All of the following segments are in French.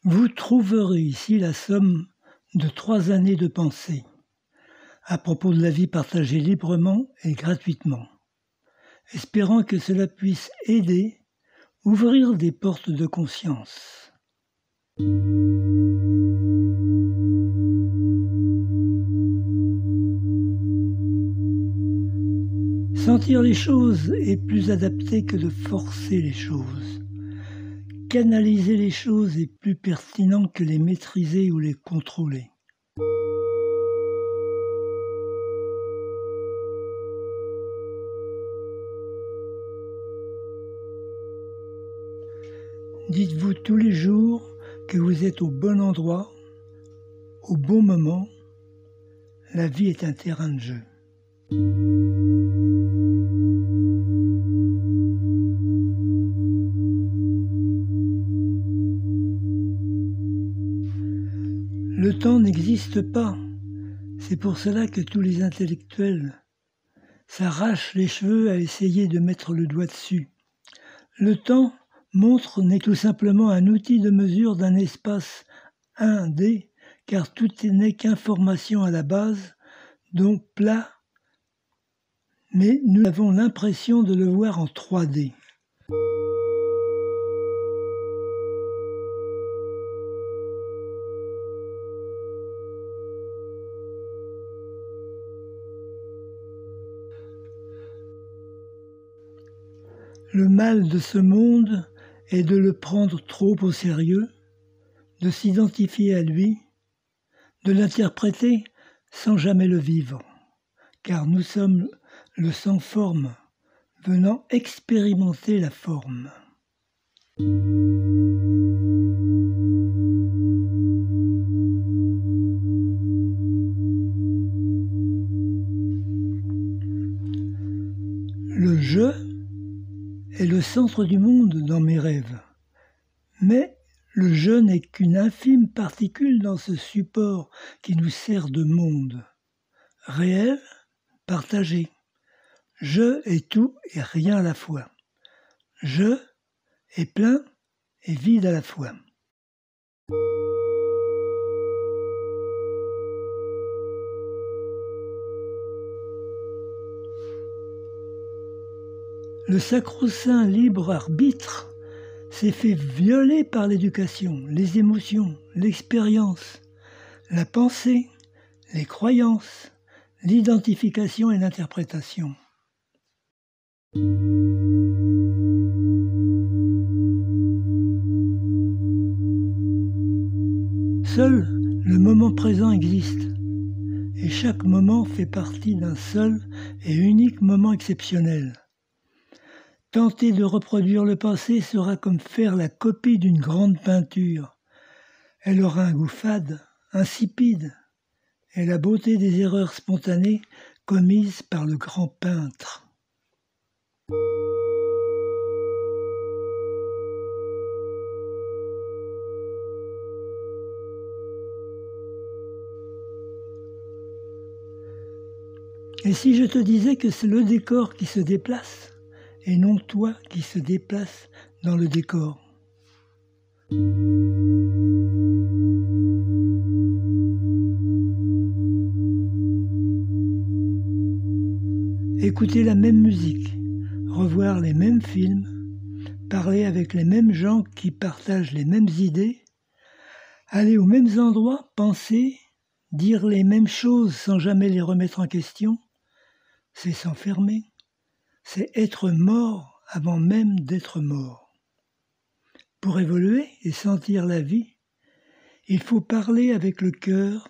Vous trouverez ici la somme de 3 années de pensée, à propos de la vie partagée librement et gratuitement, espérant que cela puisse aider, ouvrir des portes de conscience. Sentir les choses est plus adapté que de forcer les choses. Canaliser les choses est plus pertinent que les maîtriser ou les contrôler. Dites-vous tous les jours que vous êtes au bon endroit, au bon moment. La vie est un terrain de jeu. Le temps n'existe pas. C'est pour cela que tous les intellectuels s'arrachent les cheveux à essayer de mettre le doigt dessus. Le temps, montre, n'est tout simplement un outil de mesure d'un espace 1D, car tout n'est qu'information à la base, donc plat, mais nous avons l'impression de le voir en 3D. Le mal de ce monde est de le prendre trop au sérieux, de s'identifier à lui, de l'interpréter sans jamais le vivre, car nous sommes le sans forme, venant expérimenter la forme. Le je est le centre du monde dans mes rêves, mais le je n'est qu'une infime particule dans ce support qui nous sert de monde. Réel, partagé. Je est tout et rien à la fois. Je est plein et vide à la fois. Le sacro-saint libre arbitre s'est fait violer par l'éducation, les émotions, l'expérience, la pensée, les croyances, l'identification et l'interprétation. Seul le moment présent existe, et chaque moment fait partie d'un seul et unique moment exceptionnel. Tenter de reproduire le passé sera comme faire la copie d'une grande peinture. Elle aura un goût fade, insipide, et la beauté des erreurs spontanées commises par le grand peintre. Et si je te disais que c'est le décor qui se déplace, et non toi qui se déplace dans le décor. Écouter la même musique, revoir les mêmes films, parler avec les mêmes gens qui partagent les mêmes idées, aller aux mêmes endroits, penser, dire les mêmes choses sans jamais les remettre en question, c'est s'enfermer. C'est être mort avant même d'être mort. Pour évoluer et sentir la vie, il faut parler avec le cœur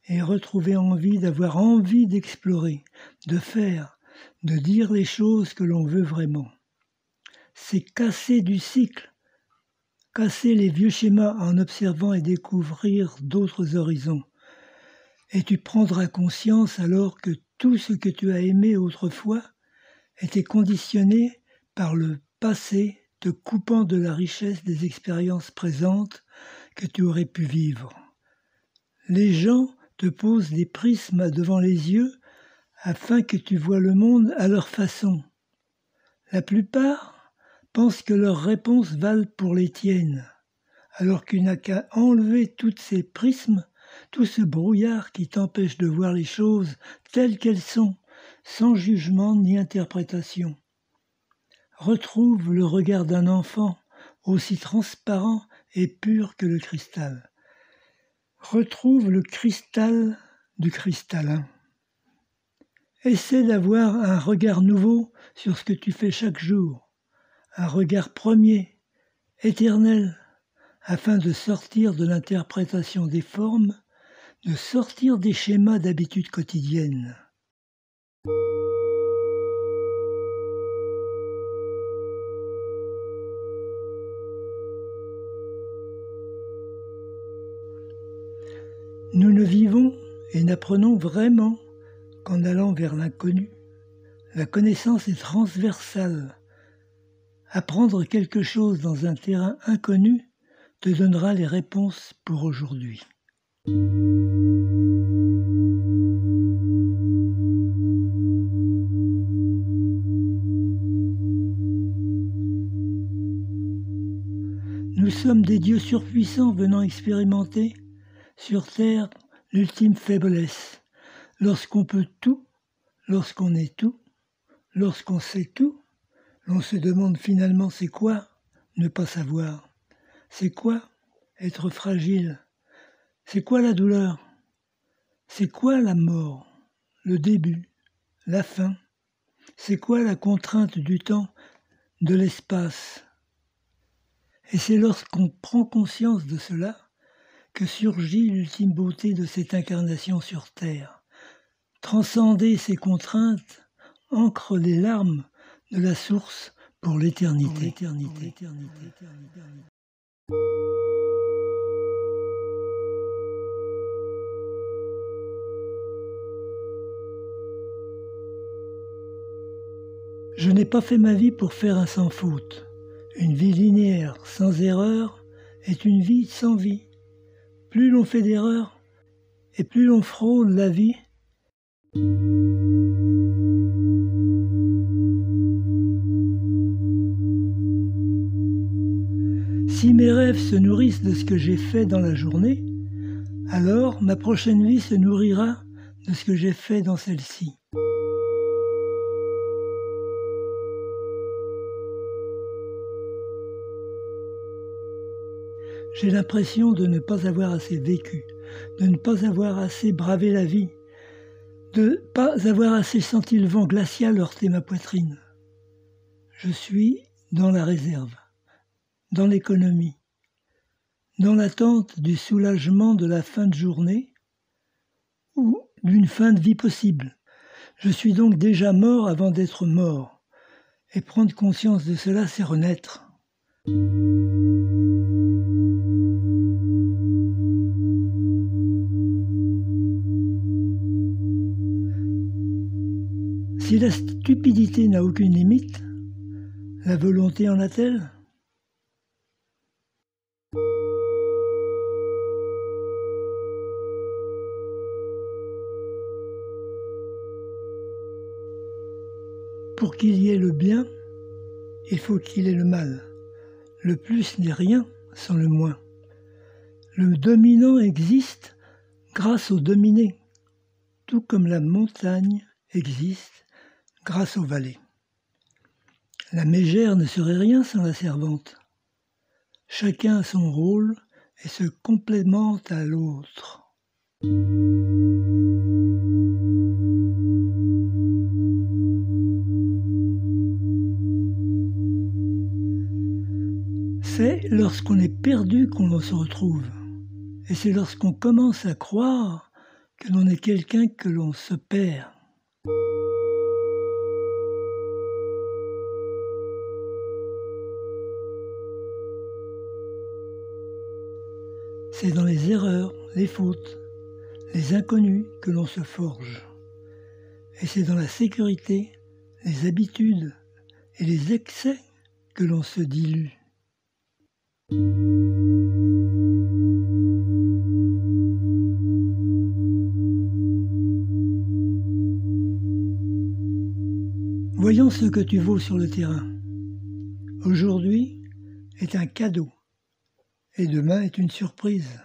et retrouver envie d'avoir envie d'explorer, de faire, de dire les choses que l'on veut vraiment. C'est casser du cycle, casser les vieux schémas en observant et découvrir d'autres horizons. Et tu prendras conscience alors que tout ce que tu as aimé autrefois était conditionné par le passé te coupant de la richesse des expériences présentes que tu aurais pu vivre. Les gens te posent des prismes devant les yeux afin que tu vois le monde à leur façon. La plupart pensent que leurs réponses valent pour les tiennes, alors qu'il n'a qu'à enlever tous ces prismes, tout ce brouillard qui t'empêche de voir les choses telles qu'elles sont, sans jugement ni interprétation. Retrouve le regard d'un enfant, aussi transparent et pur que le cristal. Retrouve le cristal du cristallin. Essaie d'avoir un regard nouveau sur ce que tu fais chaque jour, un regard premier, éternel, afin de sortir de l'interprétation des formes, de sortir des schémas d'habitude quotidienne. Nous ne vivons et n'apprenons vraiment qu'en allant vers l'inconnu. La connaissance est transversale. Apprendre quelque chose dans un terrain inconnu te donnera les réponses pour aujourd'hui. Nous sommes des dieux surpuissants venant expérimenter sur Terre l'ultime faiblesse. Lorsqu'on peut tout, lorsqu'on est tout, lorsqu'on sait tout, l'on se demande finalement c'est quoi ne pas savoir. C'est quoi être fragile? C'est quoi la douleur? C'est quoi la mort? Le début? La fin? C'est quoi la contrainte du temps, de l'espace? Et c'est lorsqu'on prend conscience de cela que surgit l'ultime beauté de cette incarnation sur Terre. Transcender ces contraintes ancre les larmes de la source pour l'éternité. Je n'ai pas fait ma vie pour faire un sans faute. Une vie linéaire, sans erreur, est une vie sans vie. Plus l'on fait d'erreurs, et plus l'on frôle la vie. Si mes rêves se nourrissent de ce que j'ai fait dans la journée, alors ma prochaine vie se nourrira de ce que j'ai fait dans celle-ci. J'ai l'impression de ne pas avoir assez vécu, de ne pas avoir assez bravé la vie, de ne pas avoir assez senti le vent glacial heurter ma poitrine. Je suis dans la réserve, dans l'économie, dans l'attente du soulagement de la fin de journée ou d'une fin de vie possible. Je suis donc déjà mort avant d'être mort, et prendre conscience de cela, c'est renaître. Si la stupidité n'a aucune limite, la volonté en a-t-elle? Pour qu'il y ait le bien, il faut qu'il y ait le mal. Le plus n'est rien sans le moins. Le dominant existe grâce au dominé, tout comme la montagne existe grâce aux vallées. La mégère ne serait rien sans la servante. Chacun a son rôle et se complémente à l'autre. C'est lorsqu'on est perdu qu'on se retrouve. Et c'est lorsqu'on commence à croire que l'on est quelqu'un que l'on se perd. C'est dans les erreurs, les fautes, les inconnus que l'on se forge. Et c'est dans la sécurité, les habitudes et les excès que l'on se dilue. Voyons ce que tu vaux sur le terrain. Aujourd'hui est un cadeau et demain est une surprise.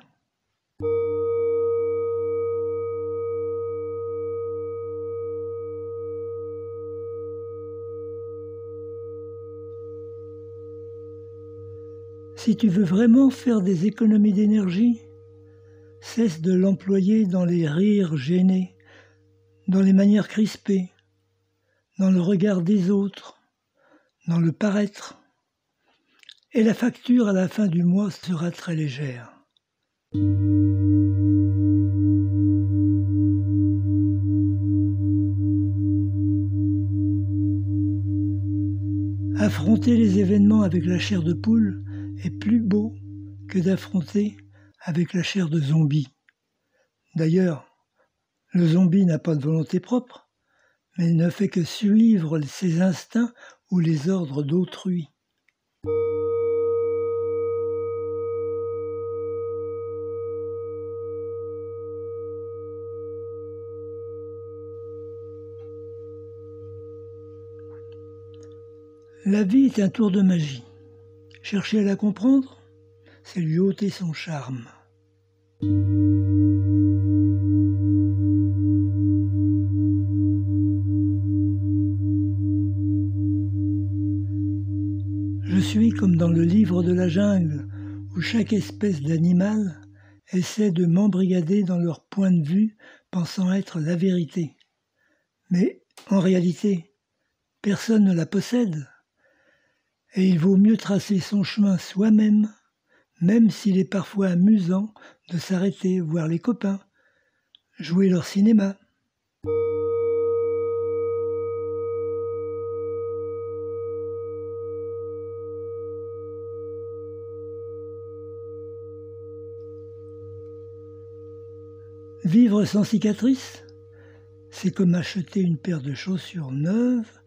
Si tu veux vraiment faire des économies d'énergie, cesse de l'employer dans les rires gênés, dans les manières crispées, dans le regard des autres, dans le paraître. Et la facture à la fin du mois sera très légère. Affronter les événements avec la chair de poule est plus beau que d'affronter avec la chair de zombie. D'ailleurs, le zombie n'a pas de volonté propre, mais ne fait que suivre ses instincts ou les ordres d'autrui. La vie est un tour de magie. Chercher à la comprendre, c'est lui ôter son charme. Je suis comme dans le livre de la jungle, où chaque espèce d'animal essaie de m'embrigader dans leur point de vue, pensant être la vérité. Mais en réalité, personne ne la possède. Et il vaut mieux tracer son chemin soi-même, même s'il est parfois amusant de s'arrêter, voir les copains, jouer leur cinéma. Vivre sans cicatrice, c'est comme acheter une paire de chaussures neuves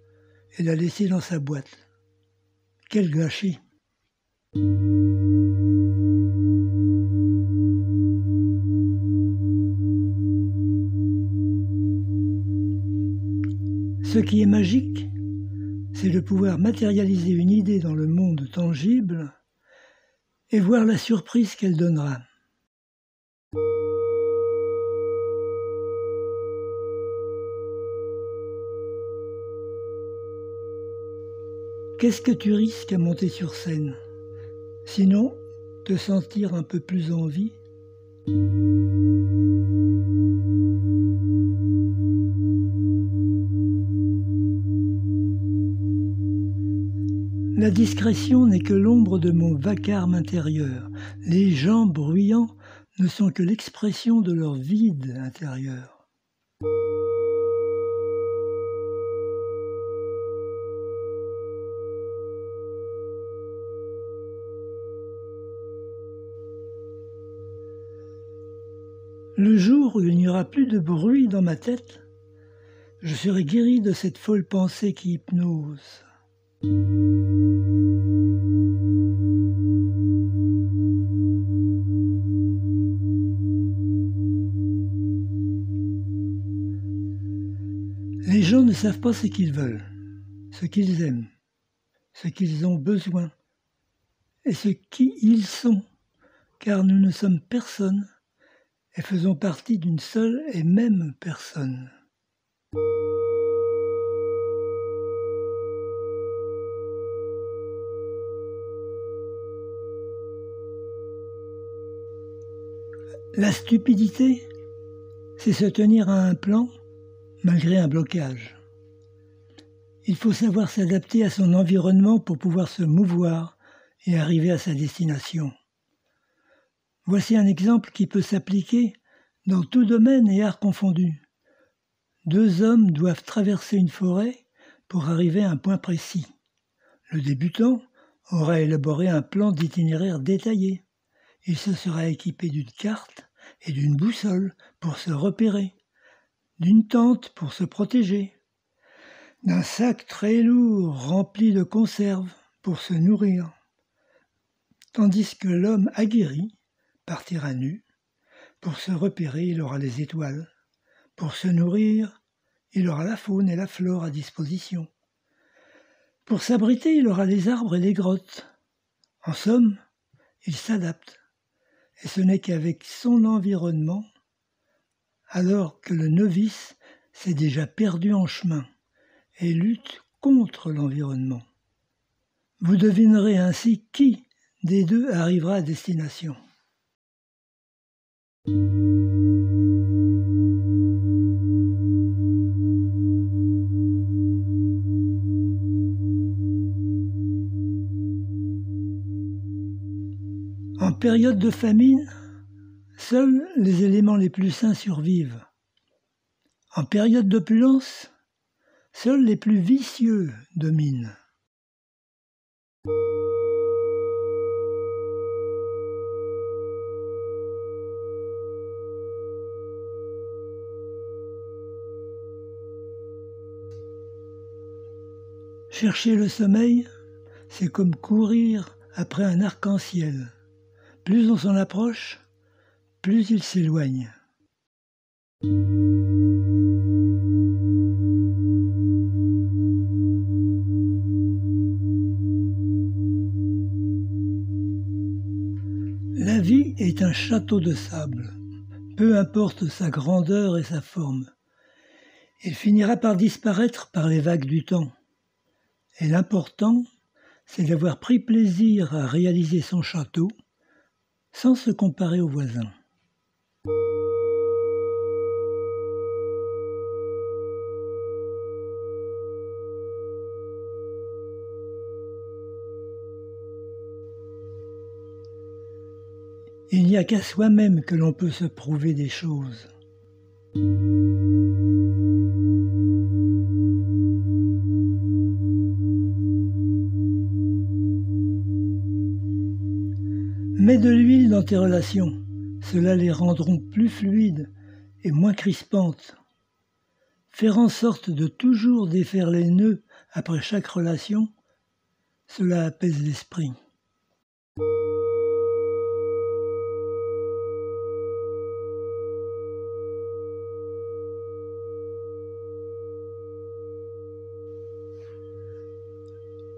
et la laisser dans sa boîte. Quel gâchis! Ce qui est magique, c'est de pouvoir matérialiser une idée dans le monde tangible et voir la surprise qu'elle donnera. Qu'est-ce que tu risques à monter sur scène? Sinon, te sentir un peu plus en vie. La discrétion n'est que l'ombre de mon vacarme intérieur. Les gens bruyants ne sont que l'expression de leur vide intérieur. Le jour où il n'y aura plus de bruit dans ma tête, je serai guéri de cette folle pensée qui hypnose. Les gens ne savent pas ce qu'ils veulent, ce qu'ils aiment, ce qu'ils ont besoin et ce qui ils sont, car nous ne sommes personne et faisons partie d'une seule et même personne. La stupidité, c'est se tenir à un plan malgré un blocage. Il faut savoir s'adapter à son environnement pour pouvoir se mouvoir et arriver à sa destination. Voici un exemple qui peut s'appliquer dans tout domaine et art confondu. 2 hommes doivent traverser une forêt pour arriver à un point précis. Le débutant aura élaboré un plan d'itinéraire détaillé. Il se sera équipé d'une carte et d'une boussole pour se repérer, d'une tente pour se protéger, d'un sac très lourd rempli de conserves pour se nourrir, tandis que l'homme aguerri partira nu. Pour se repérer, il aura les étoiles. Pour se nourrir, il aura la faune et la flore à disposition. Pour s'abriter, il aura les arbres et les grottes. En somme, il s'adapte. Et ce n'est qu'avec son environnement, alors que le novice s'est déjà perdu en chemin et lutte contre l'environnement. Vous devinerez ainsi qui des deux arrivera à destination. En période de famine, seuls les éléments les plus sains survivent. En période d'opulence, seuls les plus vicieux dominent. Chercher le sommeil, c'est comme courir après un arc-en-ciel. Plus on s'en approche, plus il s'éloigne. La vie est un château de sable, peu importe sa grandeur et sa forme. Il finira par disparaître par les vagues du temps. Et l'important, c'est d'avoir pris plaisir à réaliser son château sans se comparer aux voisins. Il n'y a qu'à soi-même que l'on peut se prouver des choses. Mets de l'huile dans tes relations, cela les rendront plus fluides et moins crispantes. Faire en sorte de toujours défaire les nœuds après chaque relation, cela apaise l'esprit.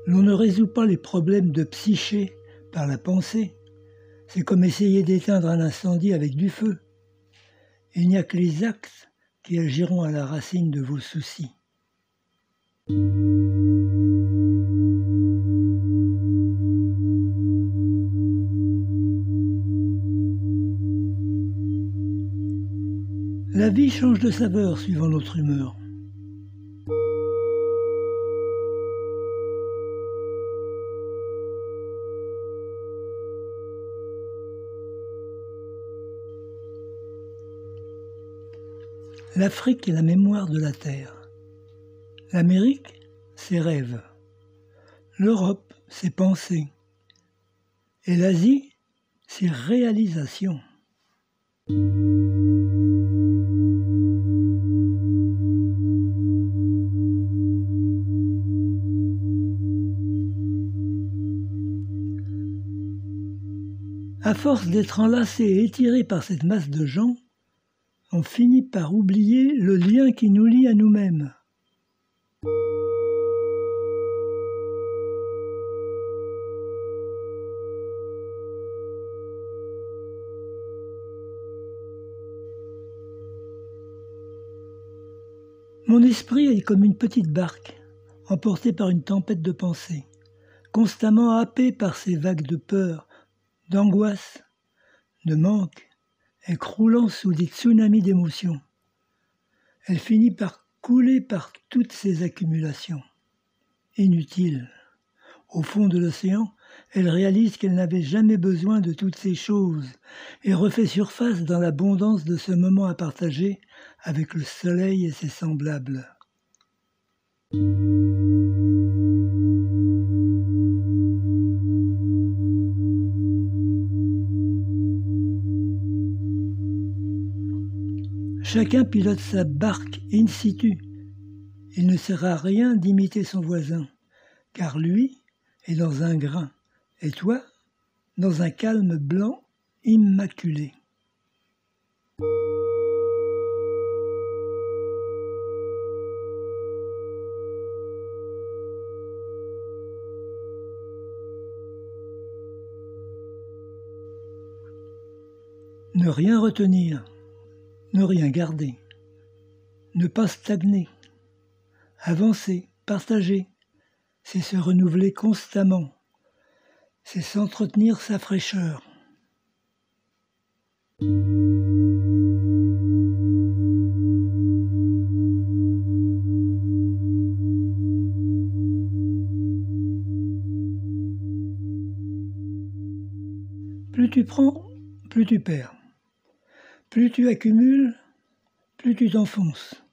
L'on ne résout pas les problèmes de psyché par la pensée. C'est comme essayer d'éteindre un incendie avec du feu. Il n'y a que les actes qui agiront à la racine de vos soucis. La vie change de saveur suivant notre humeur. L'Afrique est la mémoire de la Terre. L'Amérique, ses rêves. L'Europe, ses pensées. Et l'Asie, ses réalisations. À force d'être enlacés et étirés par cette masse de gens, on finit par oublier le lien qui nous lie à nous-mêmes. Mon esprit est comme une petite barque, emportée par une tempête de pensées, constamment happée par ces vagues de peur, d'angoisse, de manque, et croulant sous des tsunamis d'émotions. Elle finit par couler par toutes ces accumulations. Inutiles. Au fond de l'océan, elle réalise qu'elle n'avait jamais besoin de toutes ces choses et refait surface dans l'abondance de ce moment à partager avec le soleil et ses semblables. Chacun pilote sa barque in situ. Il ne sert à rien d'imiter son voisin, car lui est dans un grain, et toi, dans un calme blanc immaculé. Ne rien retenir, ne rien garder, ne pas stagner, avancer, partager, c'est se renouveler constamment, c'est s'entretenir sa fraîcheur. Plus tu prends, plus tu perds. Plus tu accumules, plus tu t'enfonces.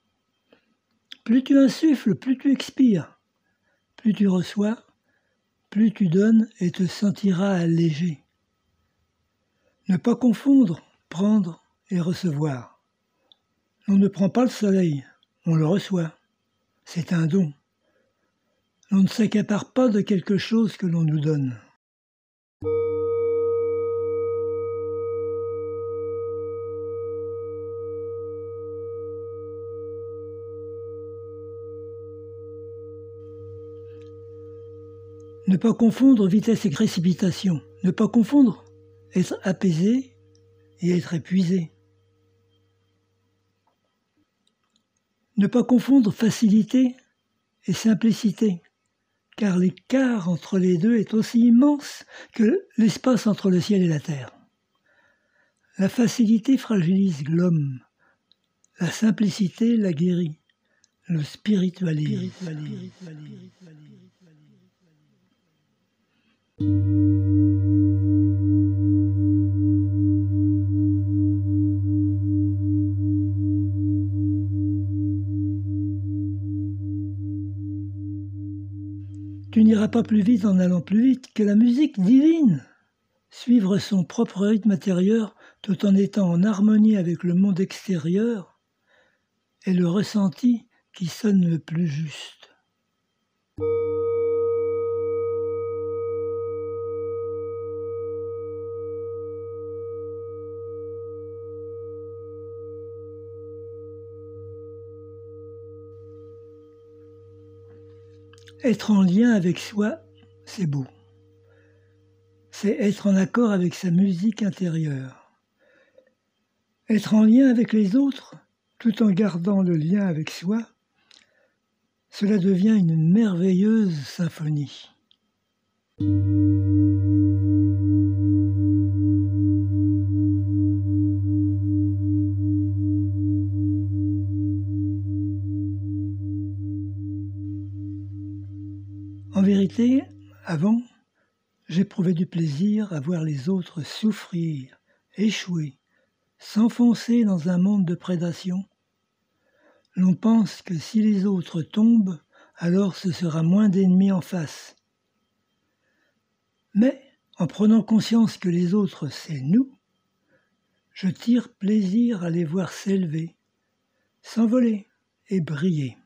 Plus tu insuffles, plus tu expires. Plus tu reçois, plus tu donnes et te sentiras allégé. Ne pas confondre prendre et recevoir. On ne prend pas le soleil, on le reçoit. C'est un don. On ne s'accapare pas de quelque chose que l'on nous donne. Ne pas confondre vitesse et précipitation. Ne pas confondre être apaisé et être épuisé. Ne pas confondre facilité et simplicité, car l'écart entre les deux est aussi immense que l'espace entre le ciel et la terre. La facilité fragilise l'homme, la simplicité la guérit, le spiritualise. Tu n'iras pas plus vite en allant plus vite que la musique divine. Suivre son propre rythme intérieur tout en étant en harmonie avec le monde extérieur est le ressenti qui sonne le plus juste. Être en lien avec soi, c'est beau. C'est être en accord avec sa musique intérieure. Être en lien avec les autres, tout en gardant le lien avec soi, cela devient une merveilleuse symphonie. En vérité, avant, j'éprouvais du plaisir à voir les autres souffrir, échouer, s'enfoncer dans un monde de prédation. L'on pense que si les autres tombent, alors ce sera moins d'ennemis en face. Mais, en prenant conscience que les autres, c'est nous, je tire plaisir à les voir s'élever, s'envoler et briller.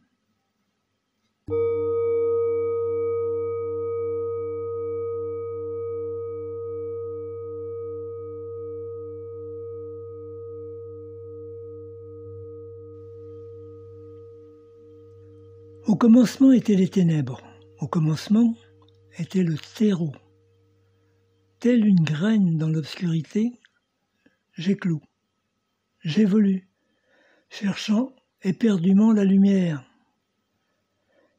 Au commencement étaient les ténèbres, au commencement était le terreau. Telle une graine dans l'obscurité, j'éclous, j'évolue, cherchant éperdument la lumière.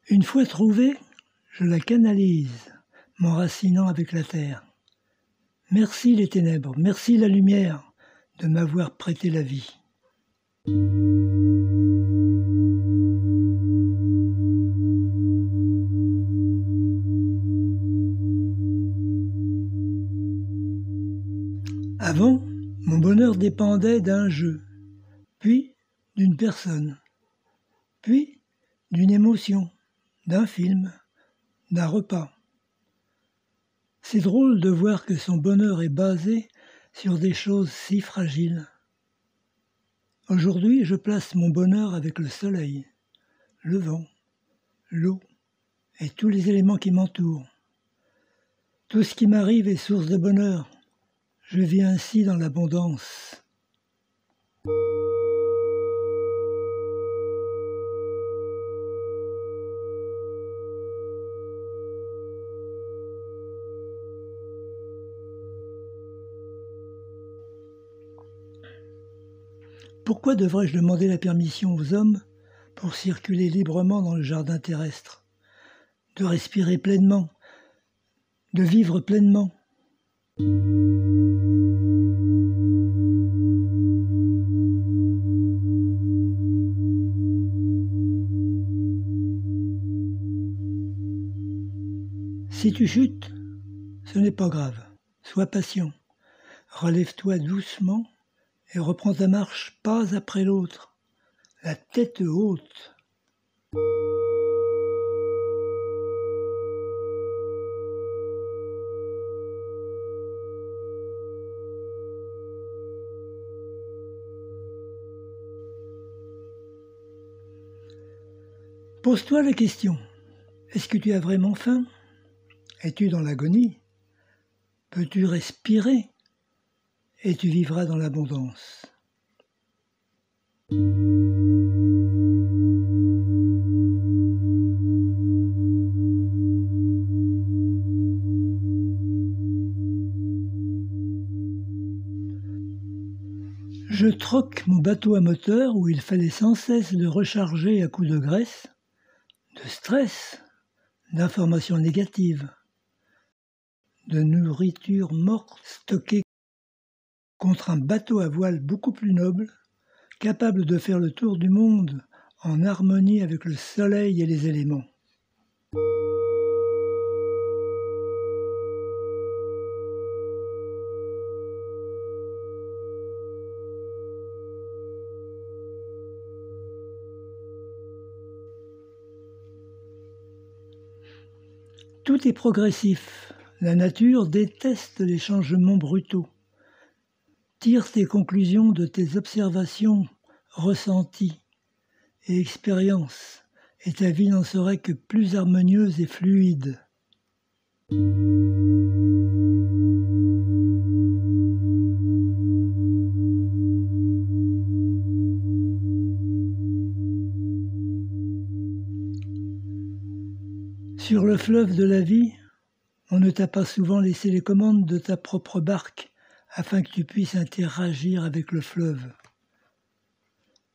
Une fois trouvée, je la canalise, m'enracinant avec la terre. Merci les ténèbres, merci la lumière de m'avoir prêté la vie. Avant, mon bonheur dépendait d'un jeu, puis d'une personne, puis d'une émotion, d'un film, d'un repas. C'est drôle de voir que son bonheur est basé sur des choses si fragiles. Aujourd'hui, je place mon bonheur avec le soleil, le vent, l'eau et tous les éléments qui m'entourent. Tout ce qui m'arrive est source de bonheur. Je vis ainsi dans l'abondance. Pourquoi devrais-je demander la permission aux hommes pour circuler librement dans le jardin terrestre, de respirer pleinement, de vivre pleinement? Si tu chutes, ce n'est pas grave, sois patient, relève-toi doucement et reprends ta marche pas après l'autre, la tête haute. Pose-toi la question, est-ce que tu as vraiment faim? Es-tu dans l'agonie? Peux-tu respirer? Et tu vivras dans l'abondance. Je troque mon bateau à moteur où il fallait sans cesse le recharger à coups de graisse, de stress, d'informations négatives, de nourriture morte stockée contre un bateau à voile beaucoup plus noble, capable de faire le tour du monde en harmonie avec le soleil et les éléments. Tout est progressif. La nature déteste les changements brutaux. Tire tes conclusions de tes observations, ressentis et expériences, et ta vie n'en serait que plus harmonieuse et fluide. Sur le fleuve de la vie, on ne t'a pas souvent laissé les commandes de ta propre barque afin que tu puisses interagir avec le fleuve.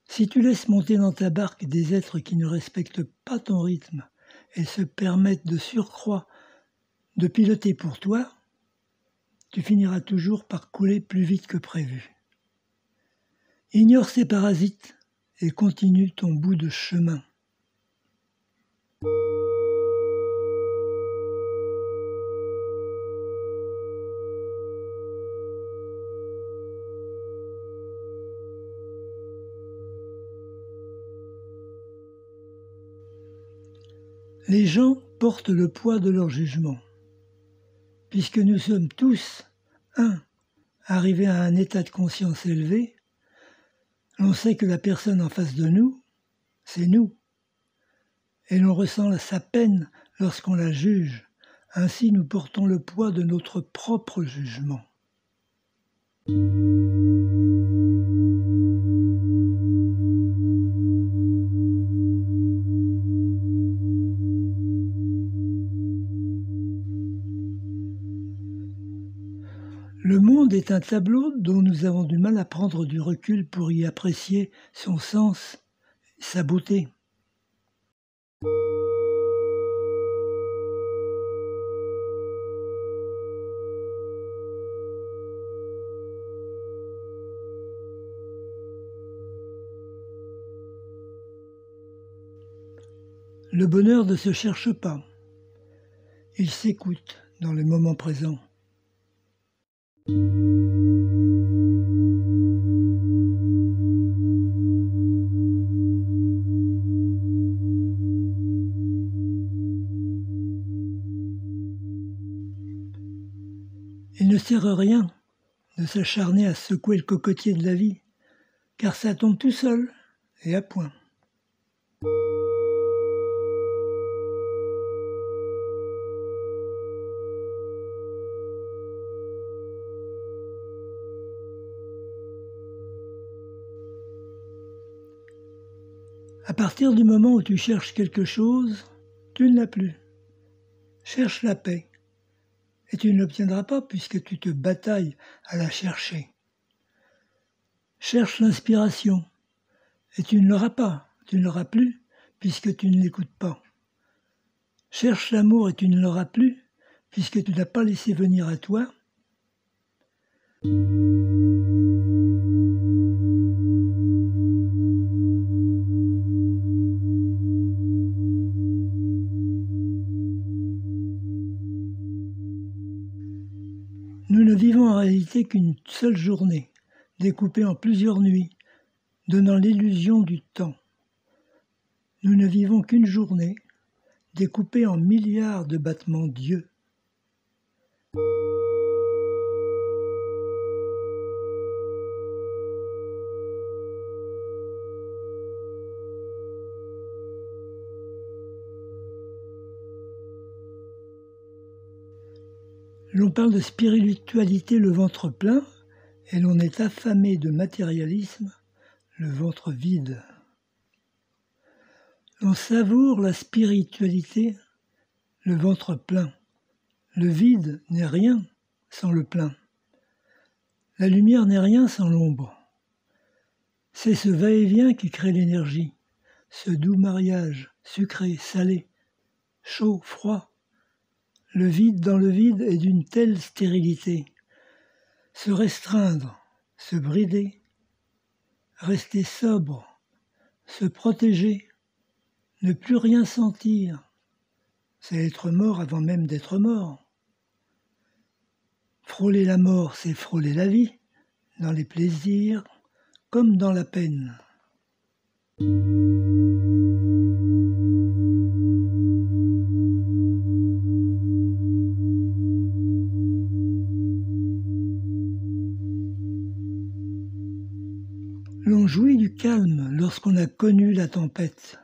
Si tu laisses monter dans ta barque des êtres qui ne respectent pas ton rythme et se permettent de surcroît de piloter pour toi, tu finiras toujours par couler plus vite que prévu. Ignore ces parasites et continue ton bout de chemin. Les gens portent le poids de leur jugement. Puisque nous sommes tous, arrivés à un état de conscience élevé, l'on sait que la personne en face de nous, c'est nous. Et l'on ressent sa peine lorsqu'on la juge. Ainsi, nous portons le poids de notre propre jugement. Le monde est un tableau dont nous avons du mal à prendre du recul pour y apprécier son sens, sa beauté. Le bonheur ne se cherche pas, il s'écoute dans le moment présent. Il ne sert à rien de s'acharner à secouer le cocotier de la vie, car ça tombe tout seul et à point. À partir du moment où tu cherches quelque chose, tu ne l'as plus. Cherche la paix. Et tu ne l'obtiendras pas puisque tu te batailles à la chercher. Cherche l'inspiration. Et tu ne l'auras pas, tu ne l'auras plus puisque tu ne l'écoutes pas. Cherche l'amour et tu ne l'auras plus puisque tu n'as pas laissé venir à toi. Nous ne vivons en réalité qu'une seule journée, découpée en plusieurs nuits, donnant l'illusion du temps. Nous ne vivons qu'une journée, découpée en milliards de battements d'yeux. L'on parle de spiritualité le ventre plein, et l'on est affamé de matérialisme, le ventre vide. On savoure la spiritualité, le ventre plein. Le vide n'est rien sans le plein. La lumière n'est rien sans l'ombre. C'est ce va-et-vient qui crée l'énergie, ce doux mariage, sucré, salé, chaud, froid. Le vide dans le vide est d'une telle stérilité. Se restreindre, se brider, rester sobre, se protéger, ne plus rien sentir, c'est être mort avant même d'être mort. Frôler la mort, c'est frôler la vie, dans les plaisirs comme dans la peine. L'on jouit du calme lorsqu'on a connu la tempête.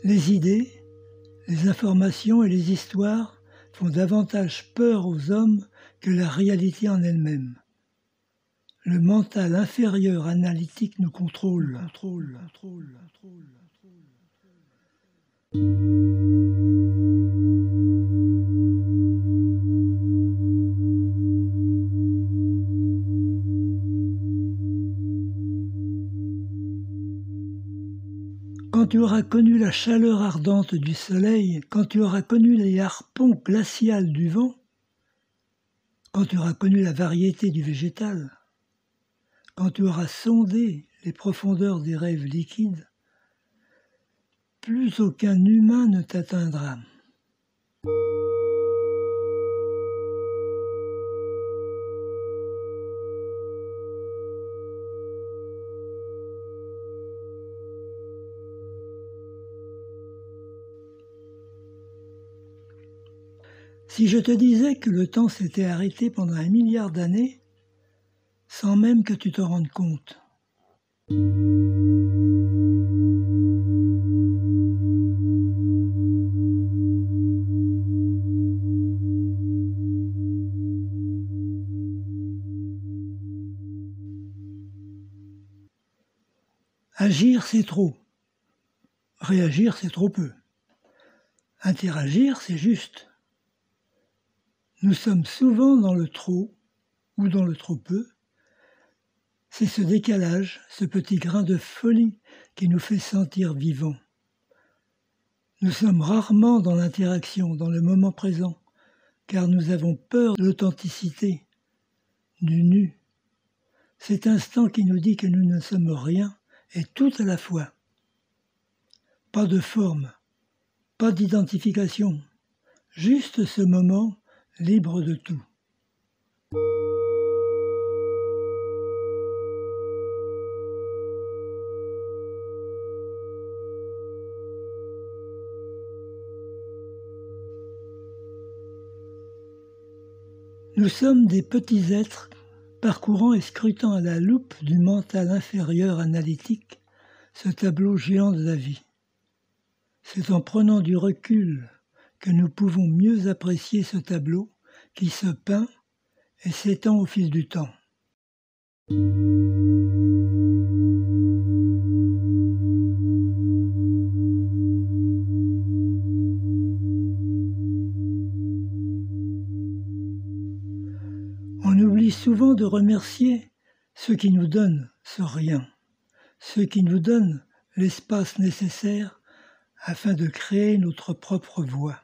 Les idées, les informations et les histoires font davantage peur aux hommes que la réalité en elle-même. Le mental inférieur analytique nous contrôle. Quand tu auras connu la chaleur ardente du soleil, quand tu auras connu les harpons glaciales du vent, quand tu auras connu la variété du végétal, quand tu auras sondé les profondeurs des rêves liquides, plus aucun humain ne t'atteindra. Si je te disais que le temps s'était arrêté pendant 1 milliard d'années, sans même que tu te rendes compte. Agir, c'est trop. Réagir, c'est trop peu. Interagir, c'est juste. Nous sommes souvent dans le trop ou dans le trop peu. C'est ce décalage, ce petit grain de folie qui nous fait sentir vivants. Nous sommes rarement dans l'interaction, dans le moment présent, car nous avons peur de l'authenticité. du nu. Cet instant qui nous dit que nous ne sommes rien et tout à la fois. Pas de forme, pas d'identification, juste ce moment libre de tout. Nous sommes des petits êtres parcourant et scrutant à la loupe du mental inférieur analytique ce tableau géant de la vie. C'est en prenant du recul que nous pouvons mieux apprécier ce tableau qui se peint et s'étend au fil du temps. On oublie souvent de remercier ceux qui nous donnent ce rien, ceux qui nous donnent l'espace nécessaire afin de créer notre propre voie.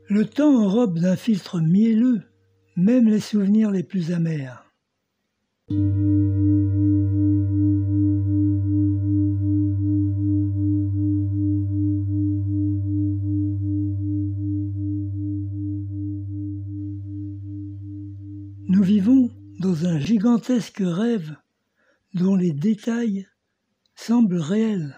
Le temps enrobe d'un filtre mielleux même les souvenirs les plus amers. Nous vivons dans un gigantesque rêve dont les détails semblent réels.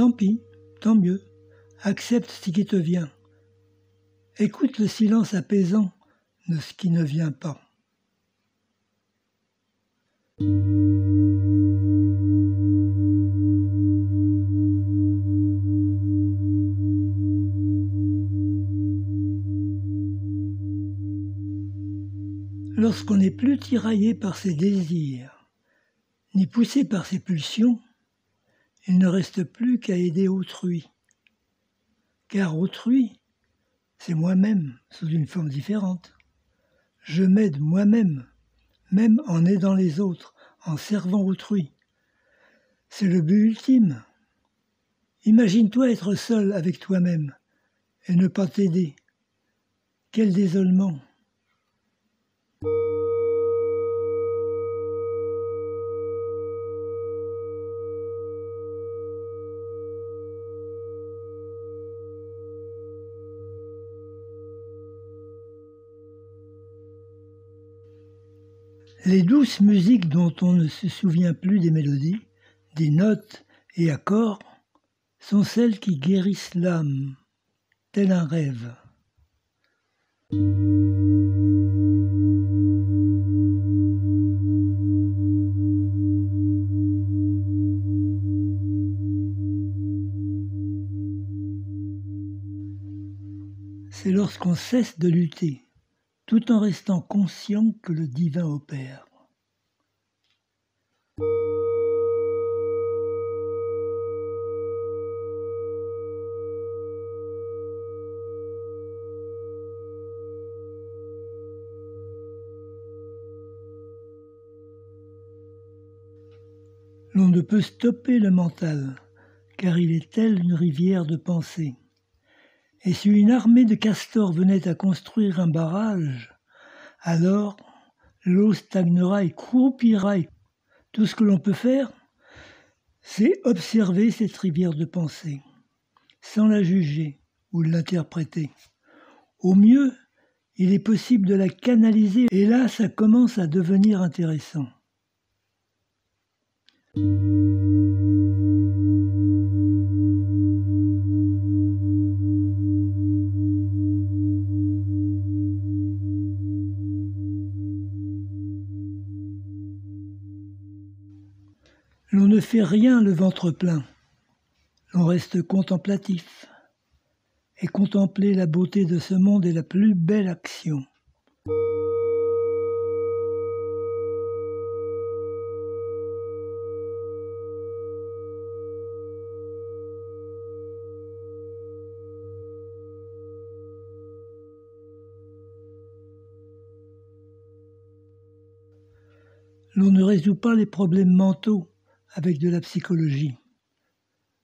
Tant pis, tant mieux, accepte ce qui te vient. Écoute le silence apaisant de ce qui ne vient pas. Lorsqu'on n'est plus tiraillé par ses désirs, ni poussé par ses pulsions, il ne reste plus qu'à aider autrui. Car autrui, c'est moi-même sous une forme différente. Je m'aide moi-même, même en aidant les autres, en servant autrui. C'est le but ultime. Imagine-toi être seul avec toi-même et ne pas t'aider. Quel désolement! Les douces musiques dont on ne se souvient plus des mélodies, des notes et accords, sont celles qui guérissent l'âme, tel un rêve. C'est lorsqu'on cesse de lutter, tout en restant conscient que le divin opère. L'on ne peut stopper le mental, car il est telle une rivière de pensée. Et si une armée de castors venait à construire un barrage, alors l'eau stagnera et croupira. Tout ce que l'on peut faire, c'est observer cette rivière de pensée, sans la juger ou l'interpréter. Au mieux, il est possible de la canaliser, et là, ça commence à devenir intéressant. L'on ne fait rien le ventre plein, l'on reste contemplatif. et contempler la beauté de ce monde est la plus belle action. L'on ne résout pas les problèmes mentaux avec de la psychologie.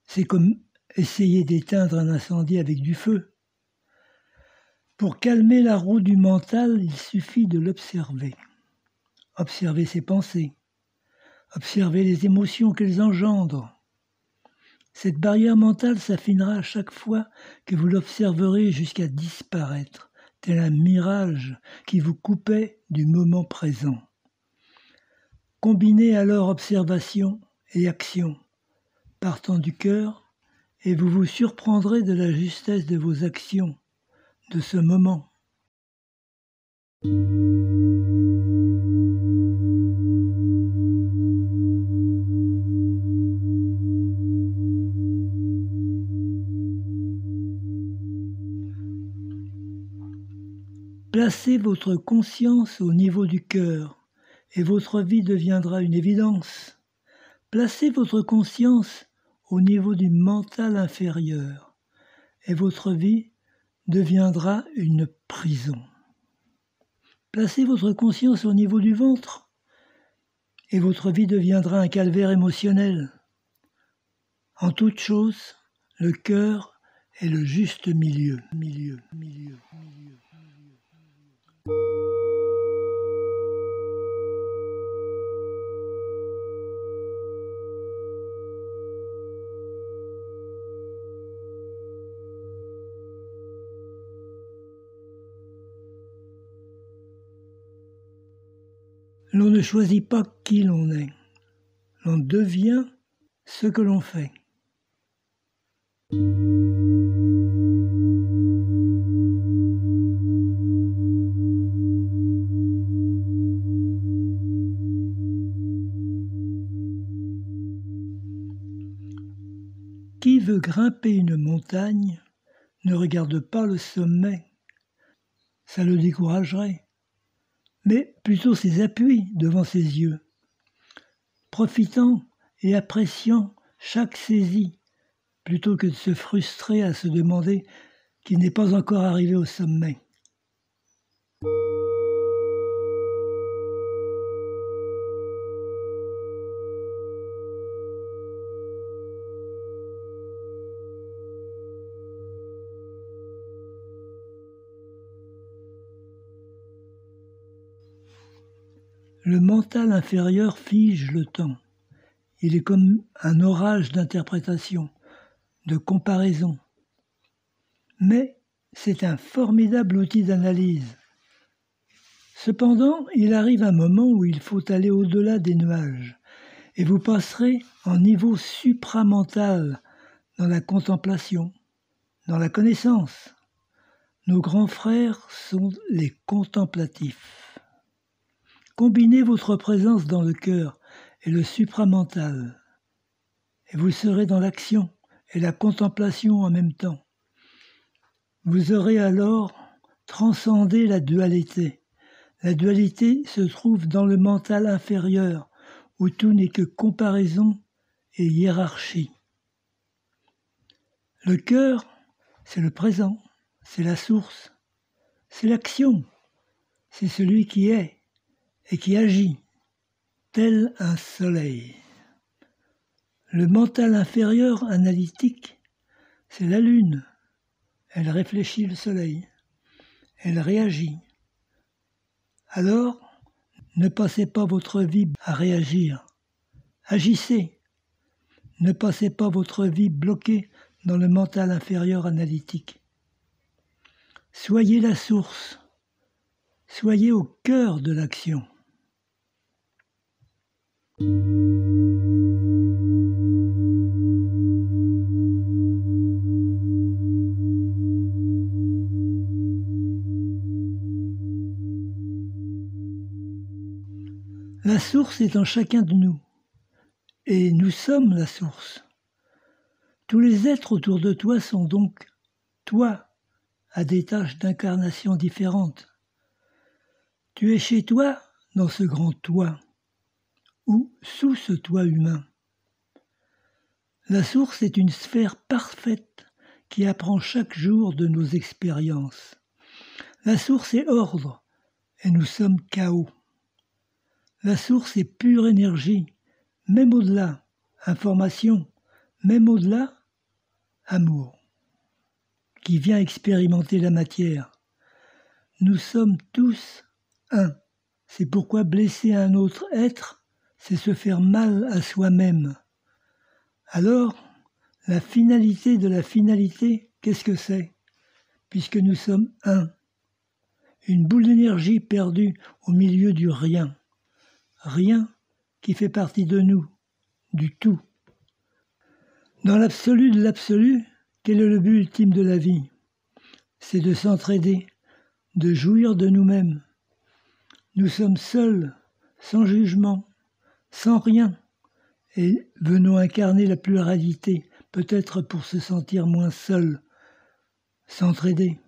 C'est comme essayer d'éteindre un incendie avec du feu. Pour calmer la roue du mental, il suffit de l'observer. Observer ses pensées, observer les émotions qu'elles engendrent. Cette barrière mentale s'affinera à chaque fois que vous l'observerez jusqu'à disparaître, tel un mirage qui vous coupait du moment présent. Combinez alors observation et action, partant du cœur, et vous vous surprendrez de la justesse de vos actions, de ce moment. Placez votre conscience au niveau du cœur et votre vie deviendra une évidence. Placez votre conscience au niveau du mental inférieur et votre vie deviendra une prison. Placez votre conscience au niveau du ventre et votre vie deviendra un calvaire émotionnel. En toute chose, le cœur est le juste milieu. L'on ne choisit pas qui l'on est. L'on devient ce que l'on fait. Qui veut grimper une montagne ne regarde pas le sommet. Ça le découragerait. Mais plutôt ses appuis devant ses yeux, profitant et appréciant chaque saisie, plutôt que de se frustrer à se demander qu'il n'est pas encore arrivé au sommet. Le mental inférieur fige le temps. Il est comme un orage d'interprétation, de comparaison. Mais c'est un formidable outil d'analyse. Cependant, il arrive un moment où il faut aller au-delà des nuages, et vous passerez en niveau supramental dans la contemplation, dans la connaissance. Nos grands frères sont les contemplatifs. Combinez votre présence dans le cœur et le supramental, et vous serez dans l'action et la contemplation en même temps. Vous aurez alors transcendé la dualité. La dualité se trouve dans le mental inférieur, où tout n'est que comparaison et hiérarchie. Le cœur, c'est le présent, c'est la source, c'est l'action, c'est celui qui est et qui agit, tel un soleil. Le mental inférieur analytique, c'est la lune. Elle réfléchit le soleil. Elle réagit. Alors, ne passez pas votre vie à réagir. Agissez. Ne passez pas votre vie bloquée dans le mental inférieur analytique. Soyez la source. Soyez au cœur de l'action. La source est en chacun de nous, et nous sommes la source. Tous les êtres autour de toi sont donc toi a des tâches d'incarnation différentes. Tu es chez toi, dans ce grand toi, ou sous ce toit humain. La source est une sphère parfaite qui apprend chaque jour de nos expériences. La source est ordre, et nous sommes chaos. La source est pure énergie, même au-delà, information, même au-delà, amour, qui vient expérimenter la matière. Nous sommes tous un. C'est pourquoi blesser un autre être, c'est se faire mal à soi-même. Alors, la finalité de la finalité, qu'est-ce que c'est? Puisque nous sommes un. Une boule d'énergie perdue au milieu du rien. Rien qui fait partie de nous, du tout. Dans l'absolu de l'absolu, quel est le but ultime de la vie? C'est de s'entraider, de jouir de nous-mêmes. Nous sommes seuls, sans jugement, sans rien, et venons incarner la pluralité, peut-être pour se sentir moins seuls, s'entraider.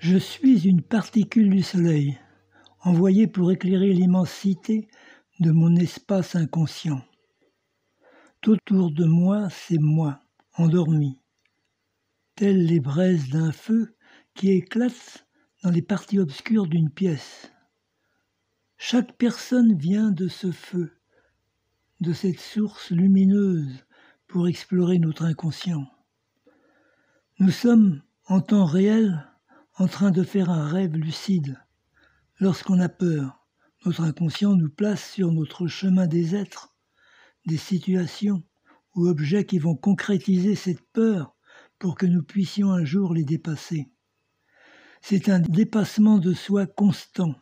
Je suis une particule du soleil, envoyée pour éclairer l'immensité de mon espace inconscient. Tout autour de moi, c'est moi, endormi, telles les braises d'un feu qui éclatent dans les parties obscures d'une pièce. Chaque personne vient de ce feu, de cette source lumineuse pour explorer notre inconscient. Nous sommes, en temps réel, en train de faire un rêve lucide. Lorsqu'on a peur, notre inconscient nous place sur notre chemin des êtres, des situations ou objets qui vont concrétiser cette peur pour que nous puissions un jour les dépasser. C'est un dépassement de soi constant.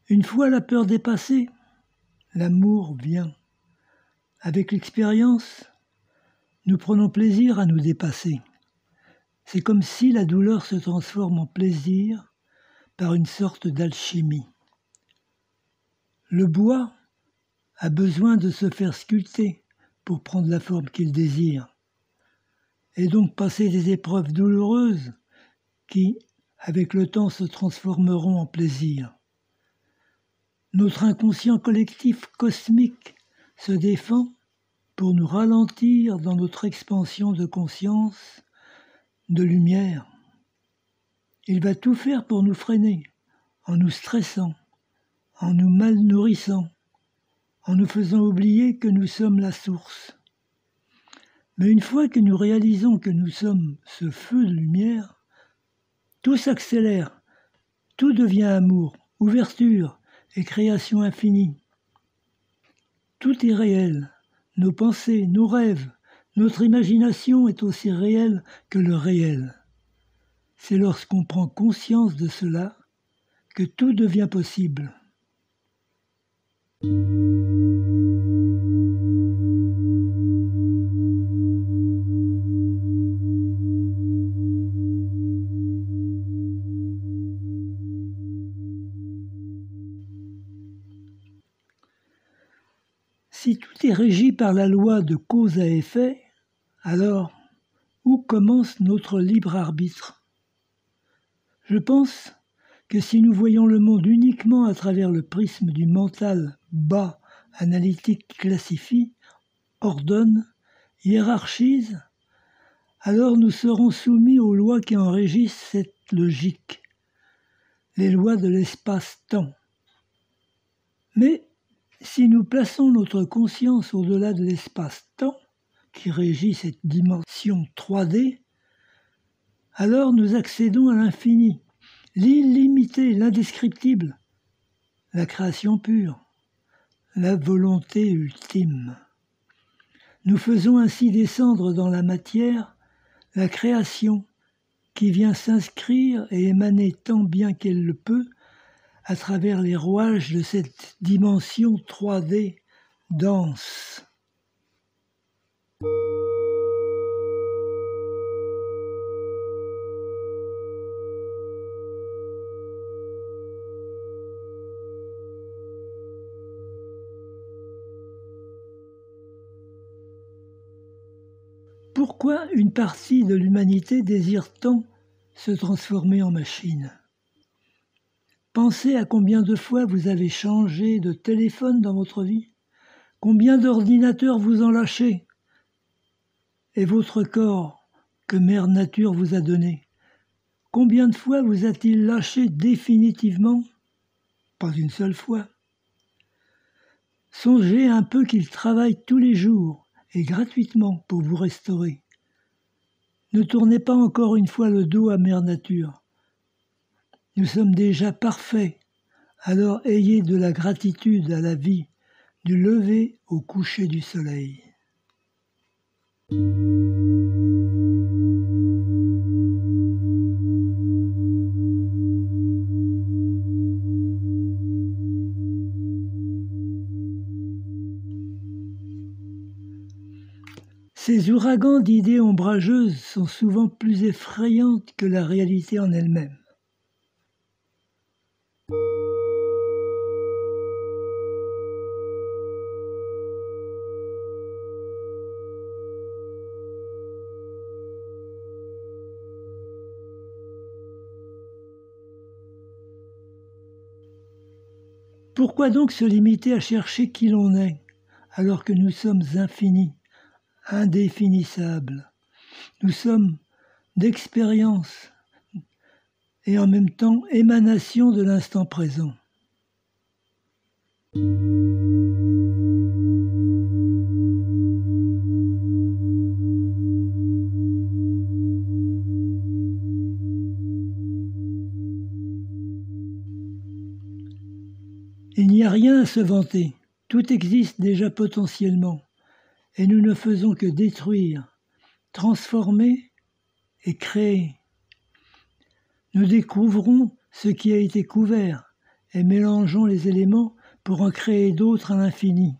Une fois la peur dépassée, l'amour vient. Avec l'expérience, nous prenons plaisir à nous dépasser. C'est comme si la douleur se transforme en plaisir par une sorte d'alchimie. Le bois a besoin de se faire sculpter pour prendre la forme qu'il désire, et donc passer des épreuves douloureuses qui, avec le temps, se transformeront en plaisir. Notre inconscient collectif cosmique se défend pour nous ralentir dans notre expansion de conscience, de lumière. Il va tout faire pour nous freiner, en nous stressant, en nous mal nourrissant, en nous faisant oublier que nous sommes la source. Mais une fois que nous réalisons que nous sommes ce feu de lumière, tout s'accélère, tout devient amour, ouverture et création infinie. Tout est réel, nos pensées, nos rêves, notre imagination est aussi réelle que le réel. C'est lorsqu'on prend conscience de cela que tout devient possible. Si tout est régi par la loi de cause à effet, alors où commence notre libre arbitre? Je pense que si nous voyons le monde uniquement à travers le prisme du mental bas, analytique qui classifie, ordonne, hiérarchise, alors nous serons soumis aux lois qui en régissent cette logique, les lois de l'espace-temps. Mais si nous plaçons notre conscience au-delà de l'espace-temps, qui régit cette dimension 3D, alors nous accédons à l'infini, l'illimité, l'indescriptible, la création pure, la volonté ultime. Nous faisons ainsi descendre dans la matière la création qui vient s'inscrire et émaner tant bien qu'elle le peut à travers les rouages de cette dimension 3D dense. Pourquoi une partie de l'humanité désire tant se transformer en machine? Pensez à combien de fois vous avez changé de téléphone dans votre vie, combien d'ordinateurs vous en lâchez, et votre corps que Mère Nature vous a donné, combien de fois vous a-t-il lâché définitivement? Pas une seule fois. Songez un peu qu'il travaille tous les jours et gratuitement pour vous restaurer. Ne tournez pas encore une fois le dos à Mère Nature. Nous sommes déjà parfaits, alors ayez de la gratitude à la vie, du lever au coucher du soleil. Ces ouragans d'idées ombrageuses sont souvent plus effrayantes que la réalité en elle-même. Pourquoi donc se limiter à chercher qui l'on est, alors que nous sommes infinis, indéfinissables? Nous sommes d'expérience et en même temps émanation de l'instant présent. Il n'y a rien à se vanter, tout existe déjà potentiellement, et nous ne faisons que détruire, transformer et créer. Nous découvrons ce qui a été couvert et mélangeons les éléments pour en créer d'autres à l'infini.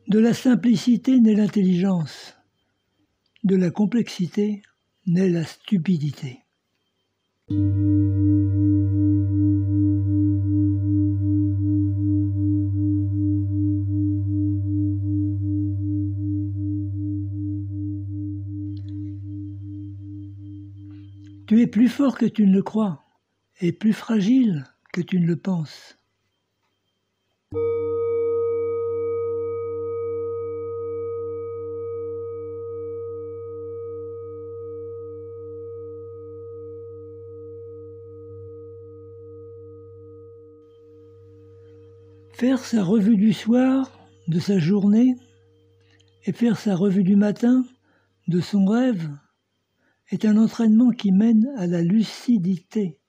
De la simplicité naît l'intelligence, de la complexité naît la stupidité. Tu es plus fort que tu ne le crois, et plus fragile que tu ne le penses. Faire sa revue du soir, de sa journée, et faire sa revue du matin, de son rêve, est un entraînement qui mène à la lucidité.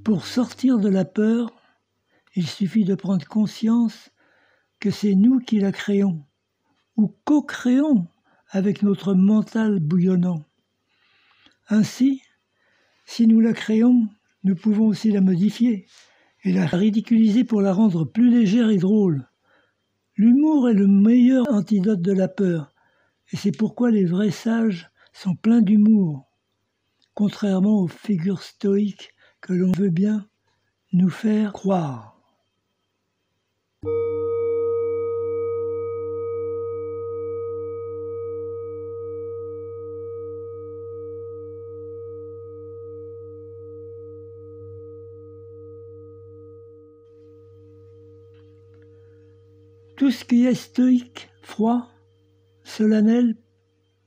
Pour sortir de la peur, il suffit de prendre conscience que c'est nous qui la créons, ou co-créons avec notre mental bouillonnant. Ainsi, si nous la créons, nous pouvons aussi la modifier et la ridiculiser pour la rendre plus légère et drôle. L'humour est le meilleur antidote de la peur, et c'est pourquoi les vrais sages sont pleins d'humour, contrairement aux figures stoïques que l'on veut bien nous faire croire. Tout ce qui est stoïque, froid, solennel,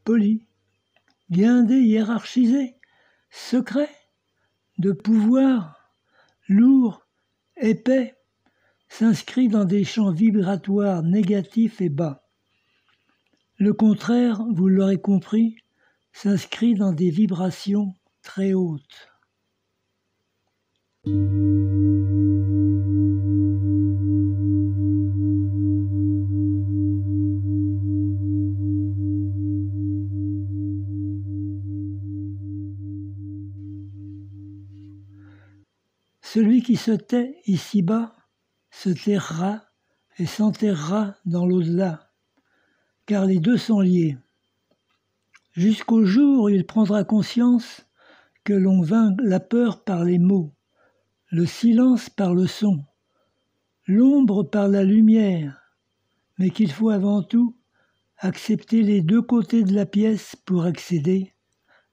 poli, guindé, hiérarchisé, secret, de pouvoir, lourd, épais, s'inscrit dans des champs vibratoires négatifs et bas. Le contraire, vous l'aurez compris, s'inscrit dans des vibrations très hautes. Celui qui se tait ici-bas se taira et s'enterrera dans l'au-delà, car les deux sont liés. Jusqu'au jour où il prendra conscience que l'on vainc la peur par les mots, le silence par le son, l'ombre par la lumière, mais qu'il faut avant tout accepter les deux côtés de la pièce pour accéder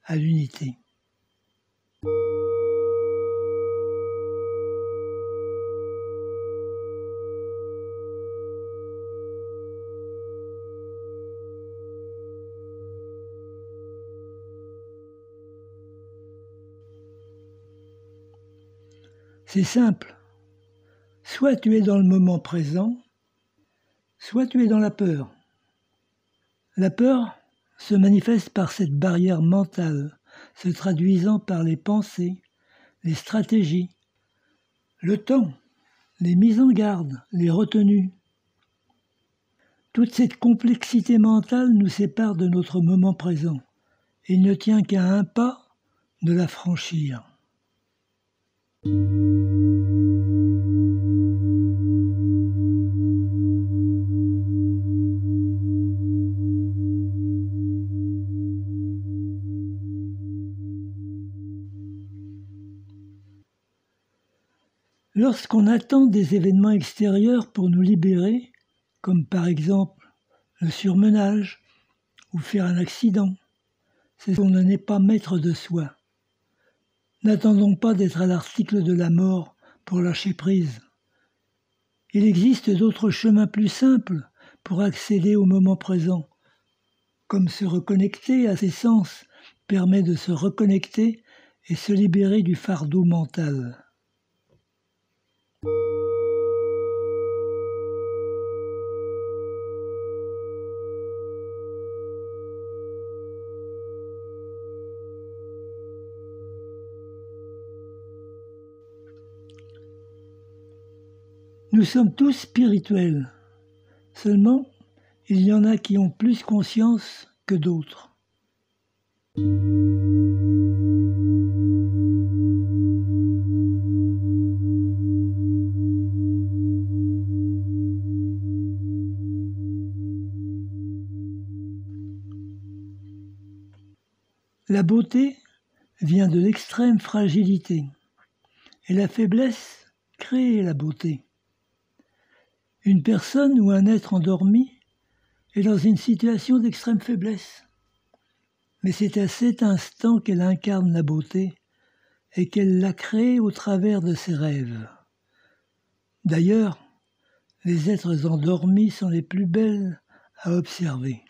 à l'unité. C'est simple. Soit tu es dans le moment présent, soit tu es dans la peur. La peur se manifeste par cette barrière mentale, se traduisant par les pensées, les stratégies, le temps, les mises en garde, les retenues. Toute cette complexité mentale nous sépare de notre moment présent. Il ne tient qu'à un pas de la franchir. Lorsqu'on attend des événements extérieurs pour nous libérer, comme par exemple le surmenage ou faire un accident, c'est qu'on n'est pas maître de soi. N'attendons pas d'être à l'article de la mort pour lâcher prise. Il existe d'autres chemins plus simples pour accéder au moment présent, comme se reconnecter à ses sens permet de se reconnecter et se libérer du fardeau mental. Nous sommes tous spirituels, seulement il y en a qui ont plus conscience que d'autres. La beauté vient de l'extrême fragilité, et la faiblesse crée la beauté. Une personne ou un être endormi est dans une situation d'extrême faiblesse. Mais c'est à cet instant qu'elle incarne la beauté et qu'elle la crée au travers de ses rêves. D'ailleurs, les êtres endormis sont les plus belles à observer.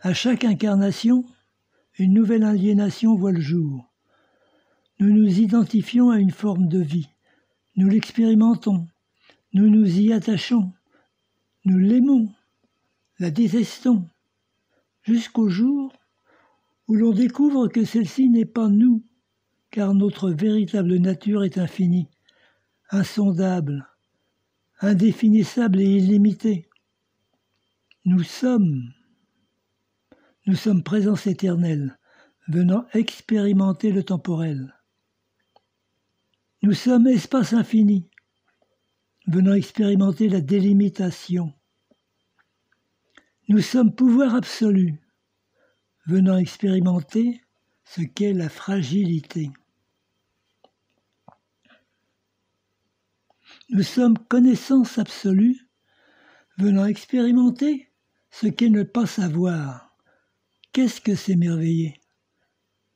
À chaque incarnation, une nouvelle aliénation voit le jour. Nous nous identifions à une forme de vie, nous l'expérimentons, nous nous y attachons, nous l'aimons, la détestons, jusqu'au jour où l'on découvre que celle-ci n'est pas nous, car notre véritable nature est infinie, insondable, indéfinissable et illimitée. Nous sommes présence éternelle, venant expérimenter le temporel. Nous sommes espace infini, venant expérimenter la délimitation. Nous sommes pouvoir absolu, venant expérimenter ce qu'est la fragilité. Nous sommes connaissance absolue, venant expérimenter ce qu'est ne pas savoir. Qu'est-ce que s'émerveiller?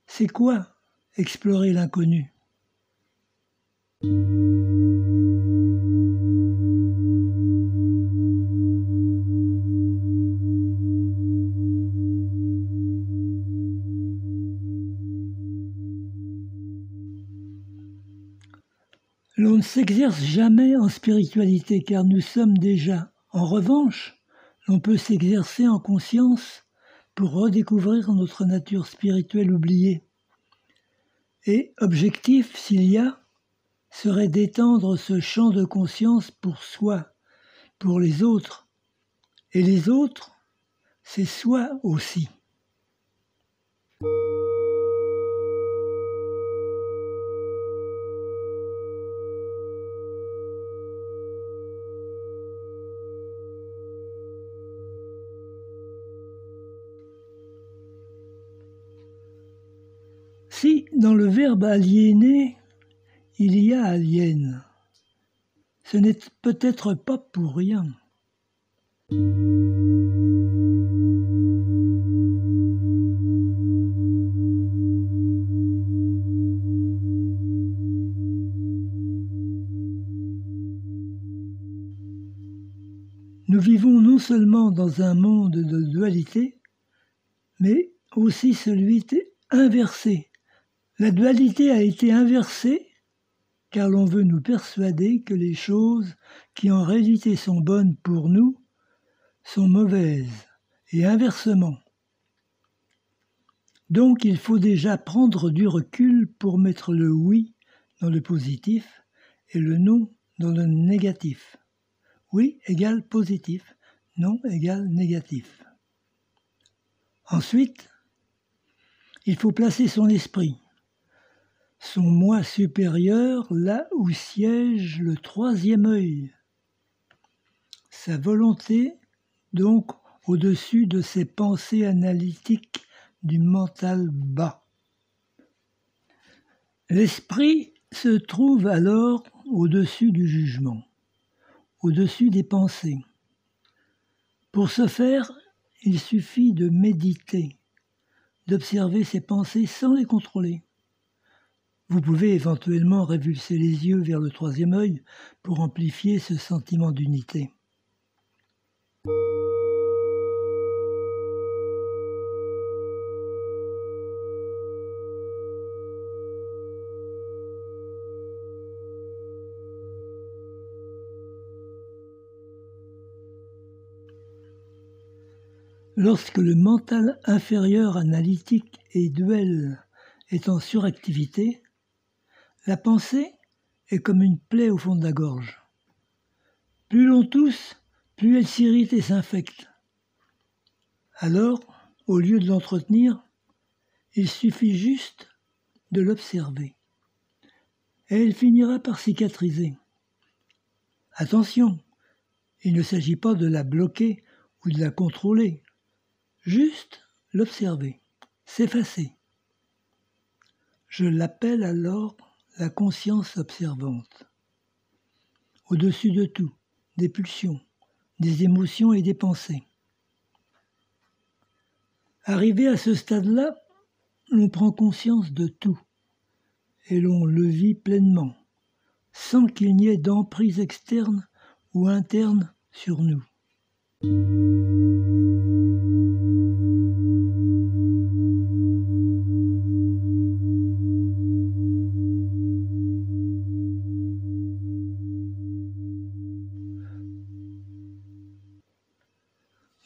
C'est quoi explorer l'inconnu? L'on ne s'exerce jamais en spiritualité car nous sommes déjà. En revanche, l'on peut s'exercer en conscience pour redécouvrir notre nature spirituelle oubliée. Et objectif, s'il y a, serait d'étendre ce champ de conscience pour soi, pour les autres. Et les autres, c'est soi aussi. Si, dans le verbe aliéner, il y a alien, ce n'est peut-être pas pour rien. Nous vivons non seulement dans un monde de dualité, mais aussi celui inversé. La dualité a été inversée car l'on veut nous persuader que les choses qui en réalité sont bonnes pour nous sont mauvaises, et inversement. Donc il faut déjà prendre du recul pour mettre le oui dans le positif et le non dans le négatif. Oui égale positif, non égale négatif. Ensuite, il faut placer son esprit, son moi supérieur là où siège le troisième œil, sa volonté donc au-dessus de ses pensées analytiques du mental bas. L'esprit se trouve alors au-dessus du jugement, au-dessus des pensées. Pour ce faire, il suffit de méditer, d'observer ses pensées sans les contrôler. Vous pouvez éventuellement révulser les yeux vers le troisième œil pour amplifier ce sentiment d'unité. Lorsque le mental inférieur analytique et duel est en suractivité, la pensée est comme une plaie au fond de la gorge. Plus l'on tousse, plus elle s'irrite et s'infecte. Alors, au lieu de l'entretenir, il suffit juste de l'observer. Et elle finira par cicatriser. Attention, il ne s'agit pas de la bloquer ou de la contrôler. Juste l'observer, s'effacer. Je l'appelle alors la conscience observante. Au-dessus de tout, des pulsions, des émotions et des pensées. Arrivé à ce stade-là, l'on prend conscience de tout et l'on le vit pleinement, sans qu'il n'y ait d'emprise externe ou interne sur nous.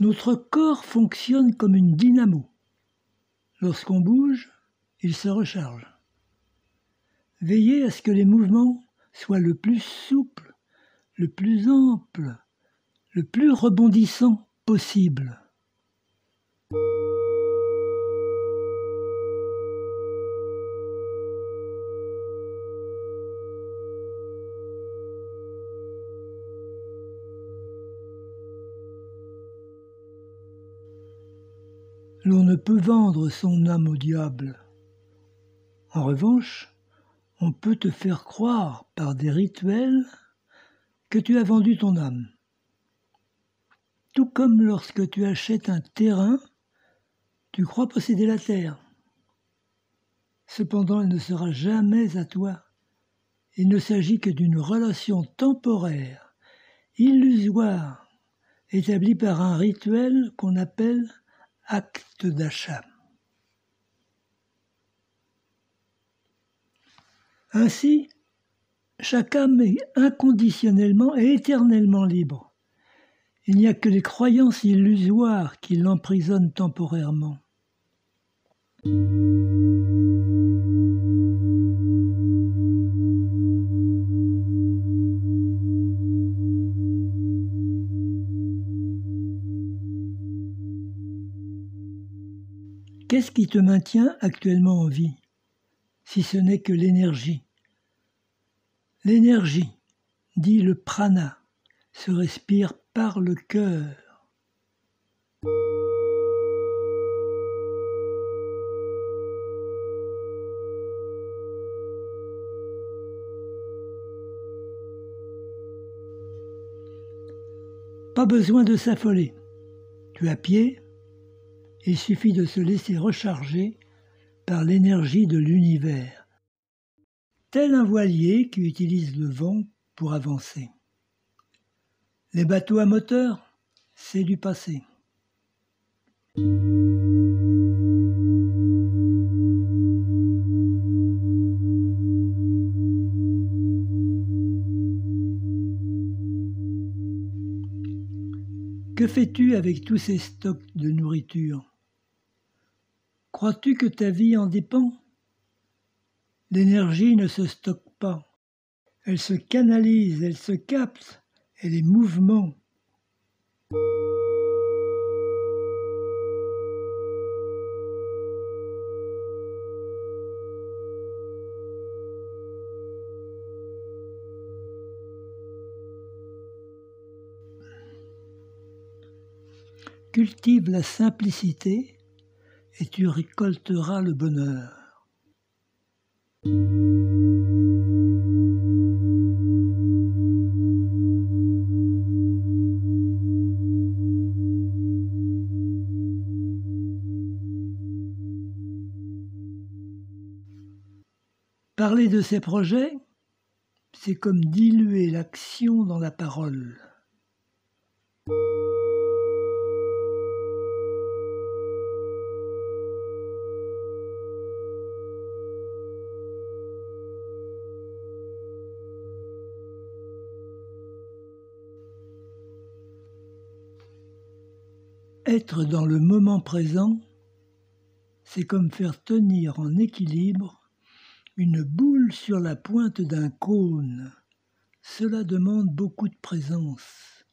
Notre corps fonctionne comme une dynamo. Lorsqu'on bouge, il se recharge. Veillez à ce que les mouvements soient le plus souples, le plus amples, le plus rebondissant possible. L'on ne peut vendre son âme au diable. En revanche, on peut te faire croire par des rituels que tu as vendu ton âme. Tout comme lorsque tu achètes un terrain, tu crois posséder la terre. Cependant, elle ne sera jamais à toi. Il ne s'agit que d'une relation temporaire, illusoire, établie par un rituel qu'on appelle acte d'achat. Ainsi, chaque âme est inconditionnellement et éternellement libre. Il n'y a que les croyances illusoires qui l'emprisonnent temporairement. Qu'est-ce qui te maintient actuellement en vie, si ce n'est que l'énergie? L'énergie, dit le prana, se respire par le cœur. Pas besoin de s'affoler. Tu es à pied, il suffit de se laisser recharger par l'énergie de l'univers, tel un voilier qui utilise le vent pour avancer. Les bateaux à moteur, c'est du passé. Que fais-tu avec tous ces stocks de nourriture? Crois-tu que ta vie en dépend? L'énergie ne se stocke pas. Elle se canalise, elle se capte, elle est mouvement. Cultive la simplicité et tu récolteras le bonheur. Parler de ses projets, c'est comme diluer l'action dans la parole. Être dans le moment présent, c'est comme faire tenir en équilibre une boule sur la pointe d'un cône. Cela demande beaucoup de présence.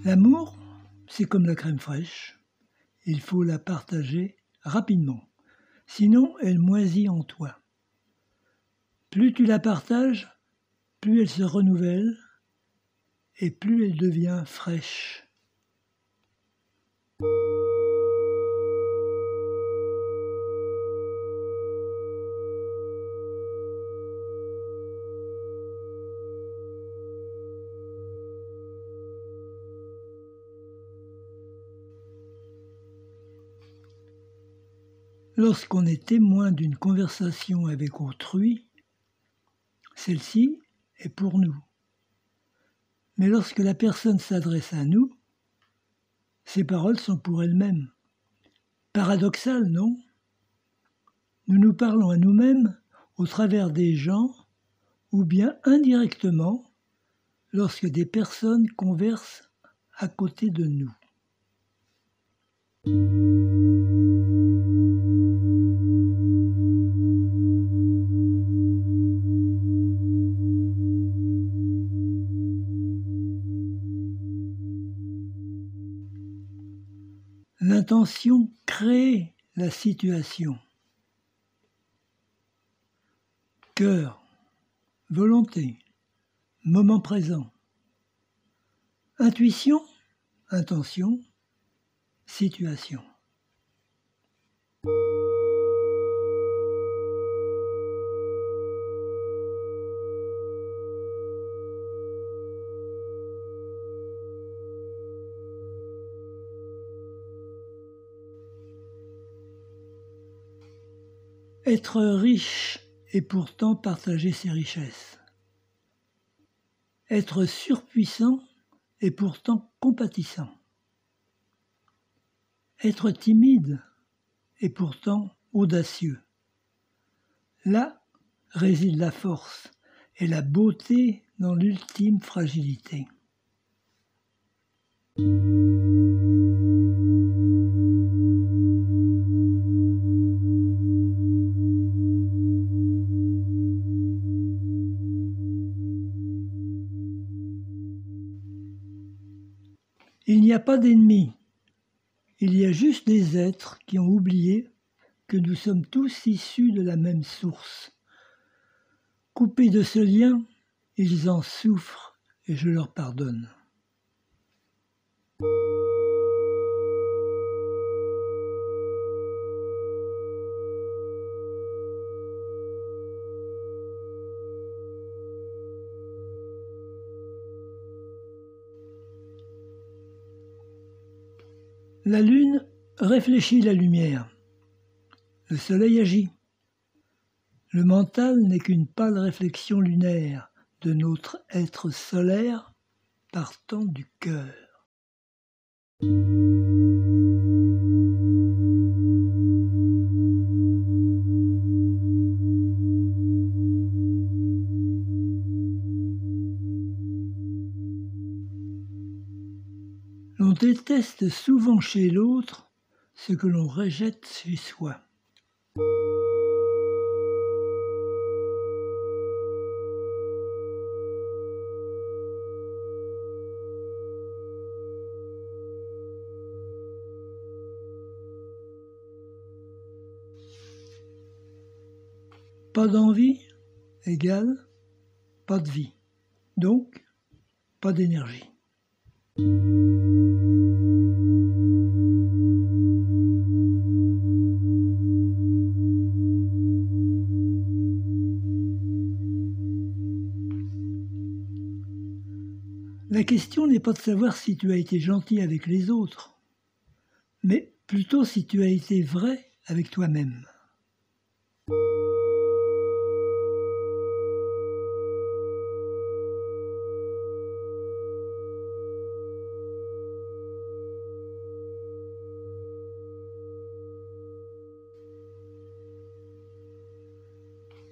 L'amour, c'est comme la crème fraîche. Il faut la partager rapidement, sinon elle moisit en toi. Plus tu la partages, plus elle se renouvelle et plus elle devient fraîche. Lorsqu'on est témoin d'une conversation avec autrui, celle-ci est pour nous. Mais lorsque la personne s'adresse à nous, ses paroles sont pour elle-même. Paradoxal, non? Nous nous parlons à nous-mêmes au travers des gens ou bien indirectement lorsque des personnes conversent à côté de nous. L'intention crée la situation. Cœur, volonté, moment présent. Intuition, intention, situation. Être riche et pourtant partager ses richesses. Être surpuissant et pourtant compatissant. Être timide et pourtant audacieux. Là réside la force et la beauté dans l'ultime fragilité. Il n'y a pas d'ennemis, il y a juste des êtres qui ont oublié que nous sommes tous issus de la même source. Coupés de ce lien, ils en souffrent et je leur pardonne. La lune réfléchit la lumière. Le soleil agit. Le mental n'est qu'une pâle réflexion lunaire de notre être solaire partant du cœur. On déteste souvent chez l'autre ce que l'on rejette chez soi. Pas d'envie égale pas de vie, donc pas d'énergie. La question n'est pas de savoir si tu as été gentil avec les autres, mais plutôt si tu as été vrai avec toi-même.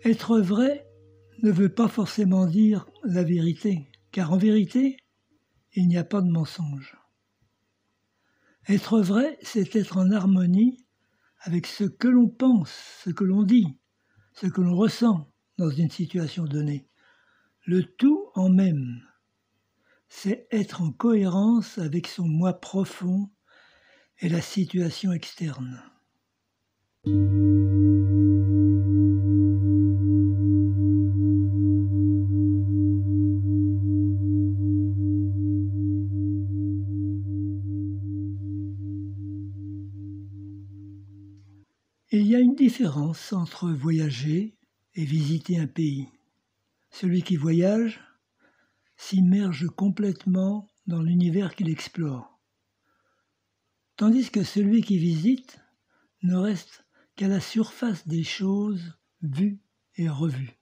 Être vrai ne veut pas forcément dire la vérité, car en vérité, il n'y a pas de mensonge. Être vrai, c'est être en harmonie avec ce que l'on pense, ce que l'on dit, ce que l'on ressent dans une situation donnée. Le tout en même, c'est être en cohérence avec son moi profond et la situation externe. Il y a une différence entre voyager et visiter un pays. Celui qui voyage s'immerge complètement dans l'univers qu'il explore, tandis que celui qui visite ne reste qu'à la surface des choses vues et revues.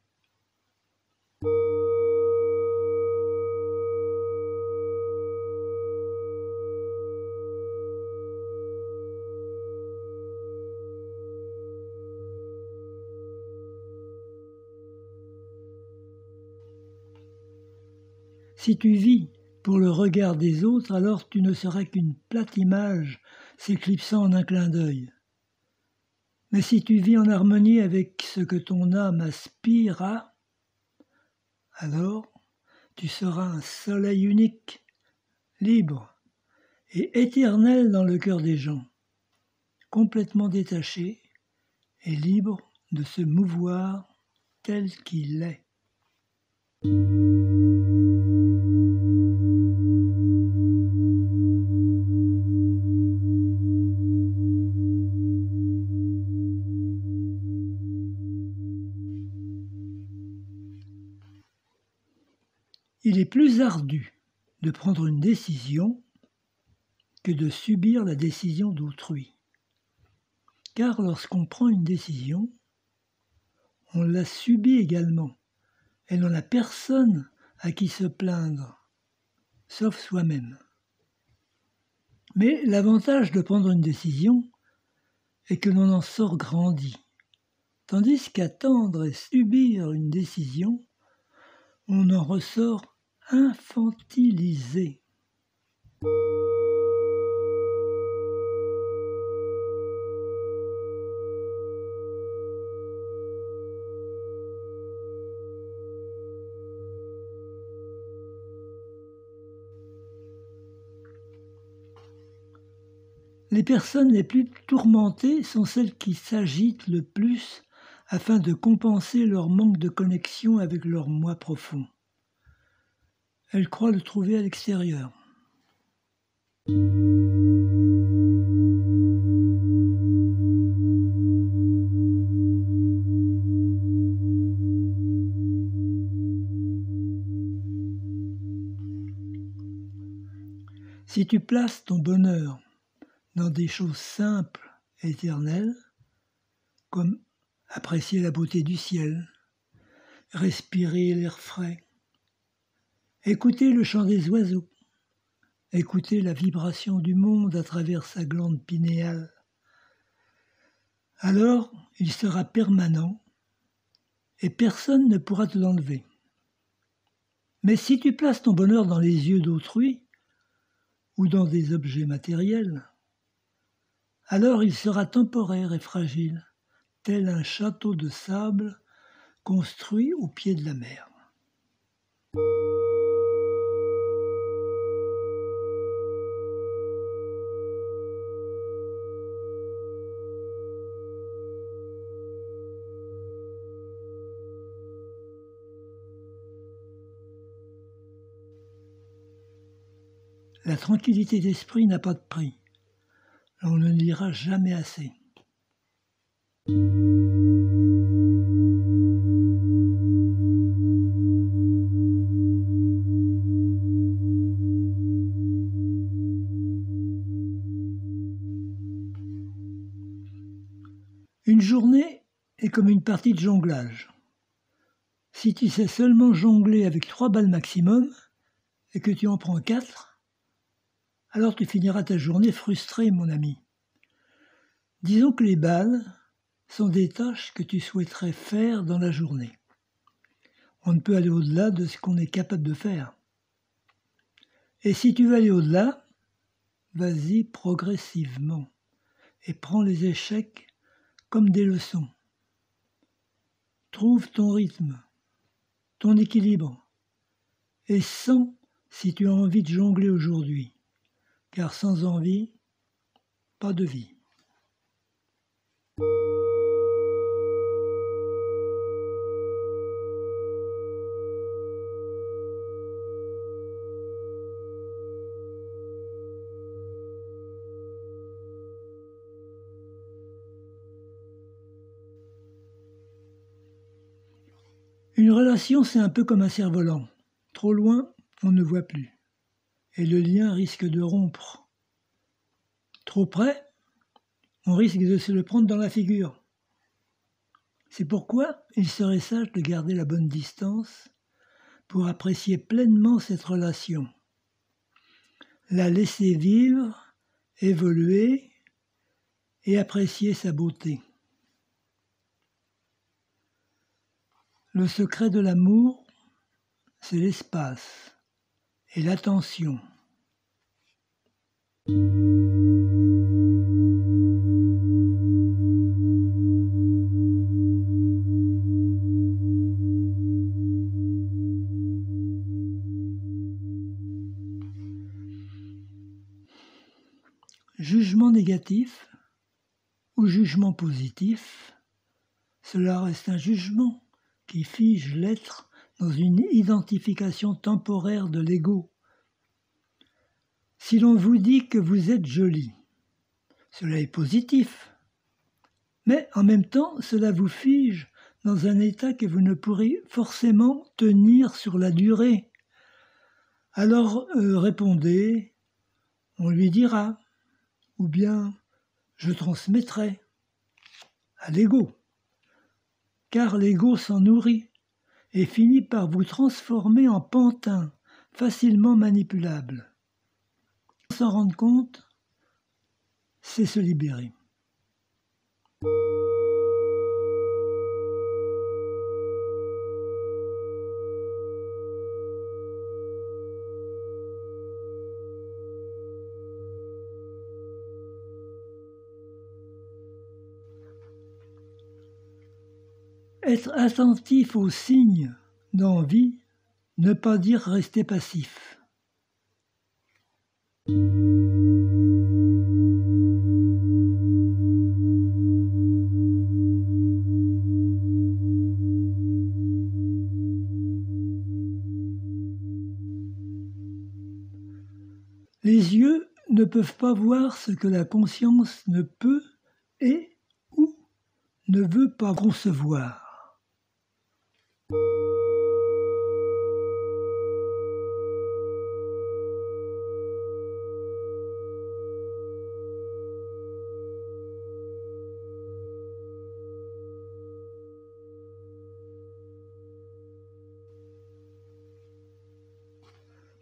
Si tu vis pour le regard des autres, alors tu ne seras qu'une plate image s'éclipsant en un clin d'œil. Mais si tu vis en harmonie avec ce que ton âme aspire à, alors tu seras un soleil unique, libre et éternel dans le cœur des gens, complètement détaché et libre de se mouvoir tel qu'il est. Il est plus ardu de prendre une décision que de subir la décision d'autrui. Car lorsqu'on prend une décision, on la subit également, et l'on n'a personne à qui se plaindre, sauf soi-même. Mais l'avantage de prendre une décision est que l'on en sort grandi. Tandis qu'attendre et subir une décision, on en ressort infantilisé. Les personnes les plus tourmentées sont celles qui s'agitent le plus afin de compenser leur manque de connexion avec leur moi profond. Elles croient le trouver à l'extérieur. Si tu places ton bonheur dans des choses simples et éternelles, comme apprécier la beauté du ciel, respirer l'air frais, écouter le chant des oiseaux, écouter la vibration du monde à travers sa glande pinéale, alors il sera permanent et personne ne pourra te l'enlever. Mais si tu places ton bonheur dans les yeux d'autrui ou dans des objets matériels, alors il sera temporaire et fragile, tel un château de sable construit au pied de la mer. La tranquillité d'esprit n'a pas de prix. On ne le dira jamais assez. Une journée est comme une partie de jonglage. Si tu sais seulement jongler avec 3 balles maximum et que tu en prends 4, alors tu finiras ta journée frustré, mon ami. Disons que les balles sont des tâches que tu souhaiterais faire dans la journée. On ne peut aller au-delà de ce qu'on est capable de faire. Et si tu veux aller au-delà, vas-y progressivement et prends les échecs comme des leçons. Trouve ton rythme, ton équilibre et sens si tu as envie de jongler aujourd'hui. Car sans envie, pas de vie. Une relation, c'est un peu comme un cerf-volant. Trop loin, on ne voit plus. Et le lien risque de rompre. Trop près, on risque de se le prendre dans la figure. C'est pourquoi il serait sage de garder la bonne distance pour apprécier pleinement cette relation. La laisser vivre, évoluer et apprécier sa beauté. Le secret de l'amour, c'est l'espace et l'attention. Jugement négatif ou jugement positif, cela reste un jugement qui fige l'être dans une identification temporaire de l'ego. Si l'on vous dit que vous êtes joli, cela est positif, mais en même temps, cela vous fige dans un état que vous ne pourrez forcément tenir sur la durée. Alors répondez, on lui dira, ou bien je transmettrai à l'ego, car l'ego s'en nourrit et finit par vous transformer en pantin facilement manipulable. Sans s'en rendre compte, c'est se libérer. Être attentif aux signes d'envie, ne pas dire rester passif. Les yeux ne peuvent pas voir ce que la conscience ne peut et ou ne veut pas concevoir.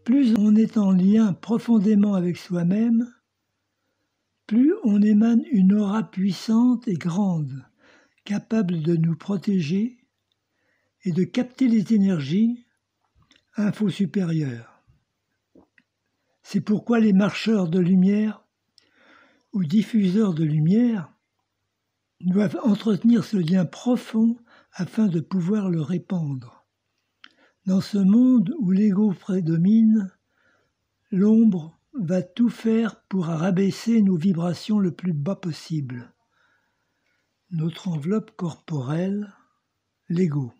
Plus on est en lien profondément avec soi-même, plus on émane une aura puissante et grande, capable de nous protéger et de capter les énergies info supérieures. C'est pourquoi les marcheurs de lumière ou diffuseurs de lumière doivent entretenir ce lien profond afin de pouvoir le répandre. Dans ce monde où l'ego prédomine, l'ombre va tout faire pour rabaisser nos vibrations le plus bas possible. Notre enveloppe corporelle, l'ego.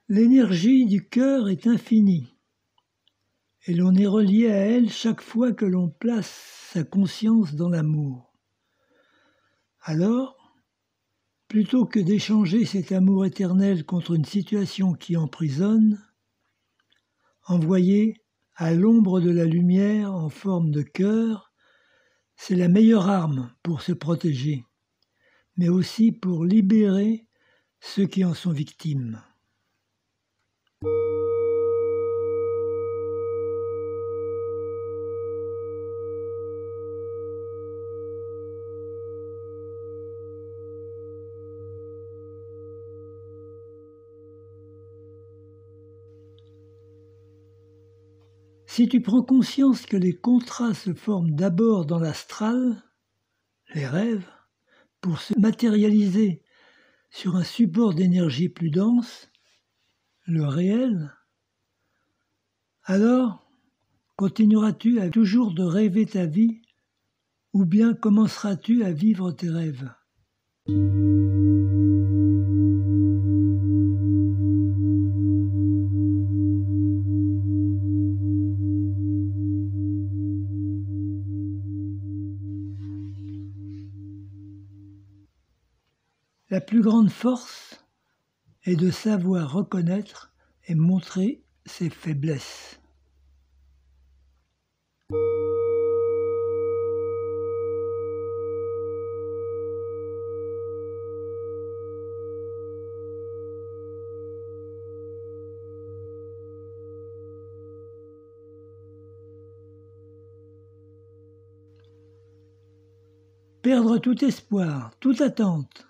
L'énergie du cœur est infinie et l'on est relié à elle chaque fois que l'on place sa conscience dans l'amour. Alors, plutôt que d'échanger cet amour éternel contre une situation qui emprisonne, envoyer à l'ombre de la lumière en forme de cœur, c'est la meilleure arme pour se protéger, mais aussi pour libérer ceux qui en sont victimes. Si tu prends conscience que les contrats se forment d'abord dans l'astral, les rêves, pour se matérialiser sur un support d'énergie plus dense, le réel, alors continueras-tu à toujours de rêver ta vie ou bien commenceras-tu à vivre tes rêves ? La plus grande force est de savoir reconnaître et montrer ses faiblesses. Perdre tout espoir, toute attente,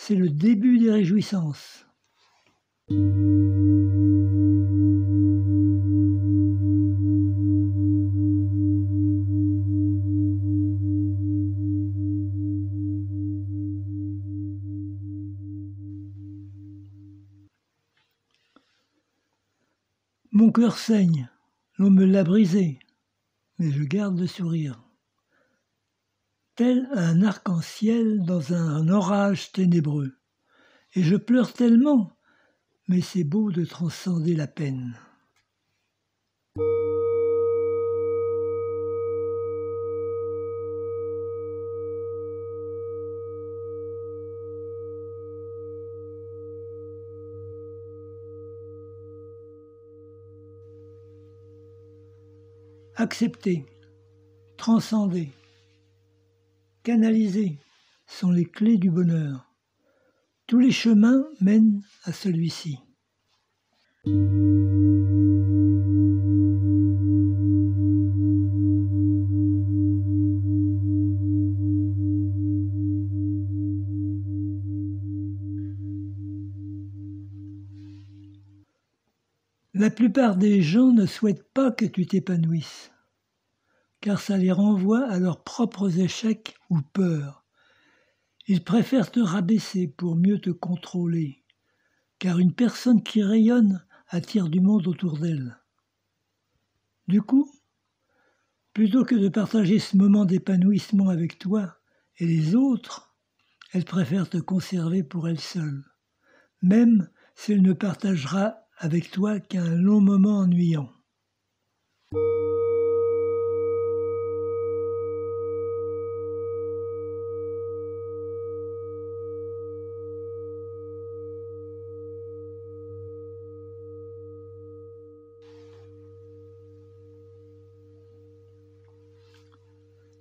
c'est le début des réjouissances. Mon cœur saigne, l'on me l'a brisé, mais je garde le sourire. Tel un arc-en-ciel dans un orage ténébreux. Et je pleure tellement, mais c'est beau de transcender la peine. Accepter, transcender, canalisées sont les clés du bonheur. Tous les chemins mènent à celui-ci. La plupart des gens ne souhaitent pas que tu t'épanouisses, car ça les renvoie à leurs propres échecs ou peurs. Ils préfèrent te rabaisser pour mieux te contrôler, car une personne qui rayonne attire du monde autour d'elle. Du coup, plutôt que de partager ce moment d'épanouissement avec toi et les autres, elle préfère te conserver pour elle seule, même si elle ne partagera avec toi qu'un long moment ennuyant.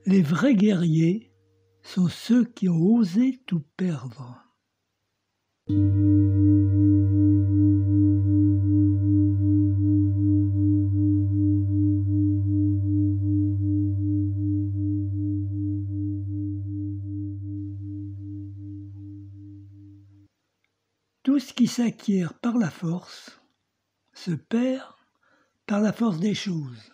Les vrais guerriers sont ceux qui ont osé tout perdre. Tout ce qui s'acquiert par la force se perd par la force des choses.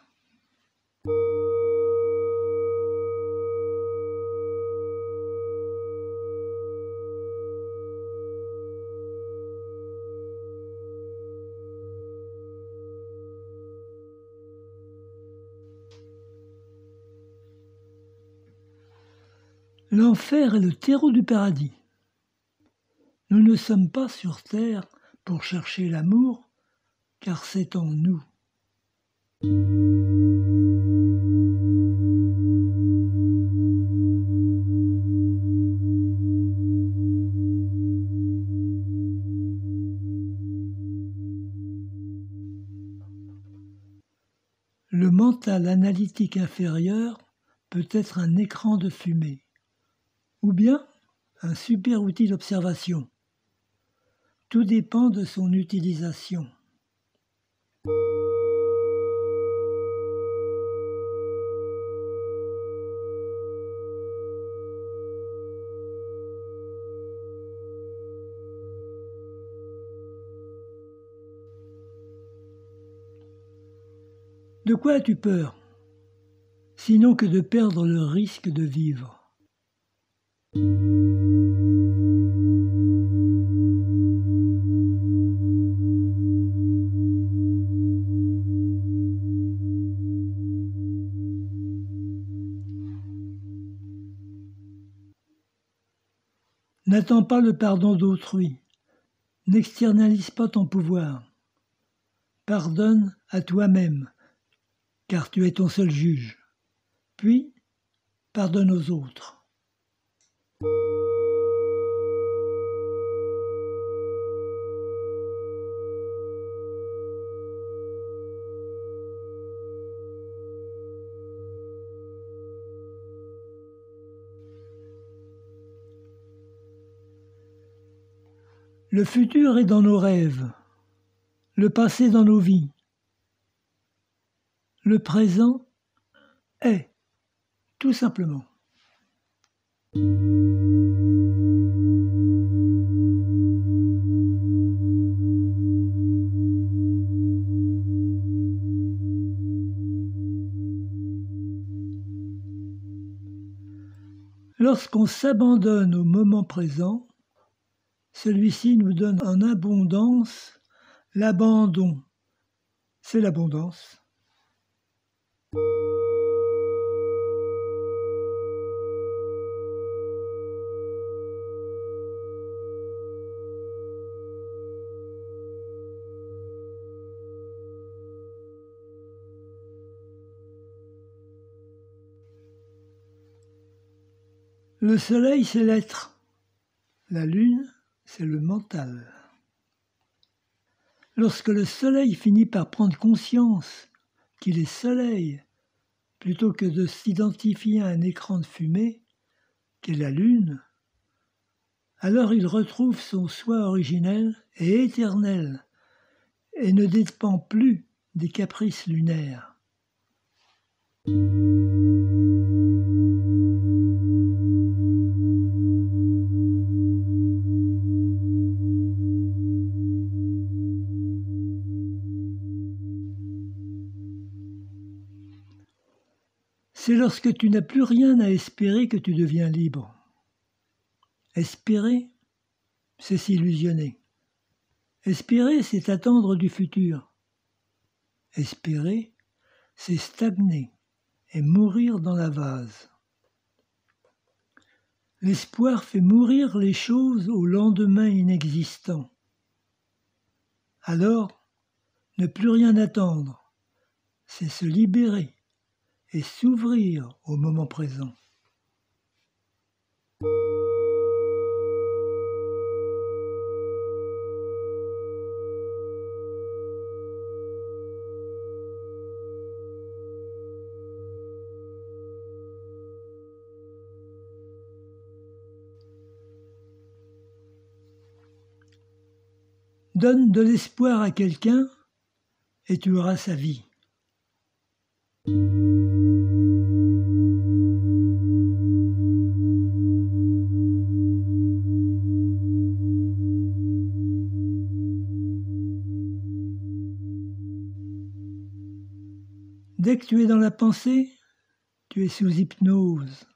L'enfer est le terreau du paradis. Nous ne sommes pas sur terre pour chercher l'amour, car c'est en nous. Le mental analytique inférieur peut être un écran de fumée, ou bien un super outil d'observation. Tout dépend de son utilisation. De quoi as-tu peur, sinon que de perdre le risque de vivre ? N'attends pas le pardon d'autrui, n'externalise pas ton pouvoir. Pardonne à toi-même, car tu es ton seul juge. Puis, pardonne aux autres. Le futur est dans nos rêves, le passé dans nos vies. Le présent est, tout simplement. Lorsqu'on s'abandonne au moment présent, celui-ci nous donne en abondance l'abandon. C'est l'abondance. Le soleil, c'est l'être. La lune, c'est le mental. Lorsque le soleil finit par prendre conscience qu'il est soleil, plutôt que de s'identifier à un écran de fumée, qu'est la lune, alors il retrouve son soi originel et éternel et ne dépend plus des caprices lunaires. C'est lorsque tu n'as plus rien à espérer que tu deviens libre. Espérer, c'est s'illusionner. Espérer, c'est attendre du futur. Espérer, c'est stagner et mourir dans la vase. L'espoir fait mourir les choses au lendemain inexistant. Alors, ne plus rien attendre, c'est se libérer et s'ouvrir au moment présent. Donne de l'espoir à quelqu'un et tu auras sa vie. Dès que tu es dans la pensée, tu es sous hypnose.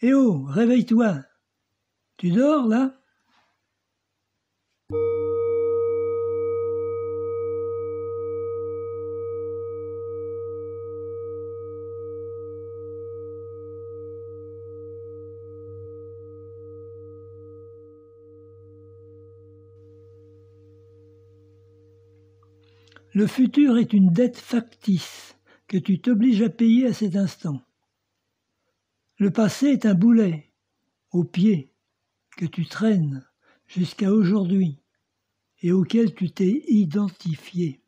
Eh oh, réveille-toi. Tu dors là ? Le futur est une dette factice que tu t'obliges à payer à cet instant. Le passé est un boulet, au pied, que tu traînes jusqu'à aujourd'hui et auquel tu t'es identifié.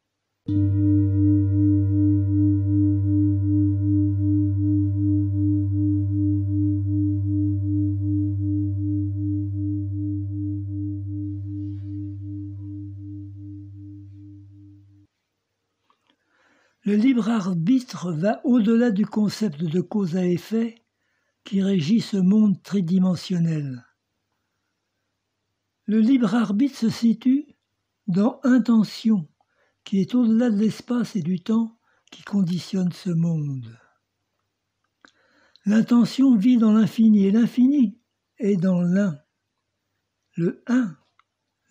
Le libre arbitre va au-delà du concept de cause à effet qui régit ce monde tridimensionnel. Le libre arbitre se situe dans intention, qui est au-delà de l'espace et du temps qui conditionne ce monde. L'intention vit dans l'infini et l'infini est dans l'un. Le un,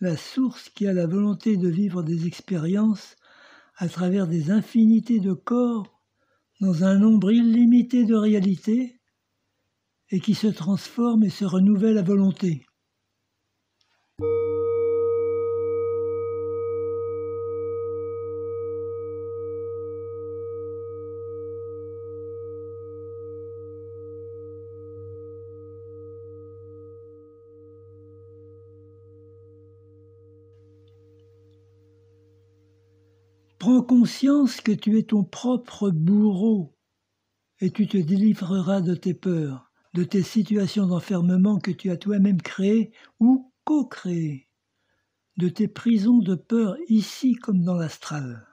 la source qui a la volonté de vivre des expériences à travers des infinités de corps dans un nombre illimité de réalités et qui se transforme et se renouvelle à volonté. Prends conscience que tu es ton propre bourreau et tu te délivreras de tes peurs, de tes situations d'enfermement que tu as toi-même créées ou co-créées, de tes prisons de peur ici comme dans l'astral.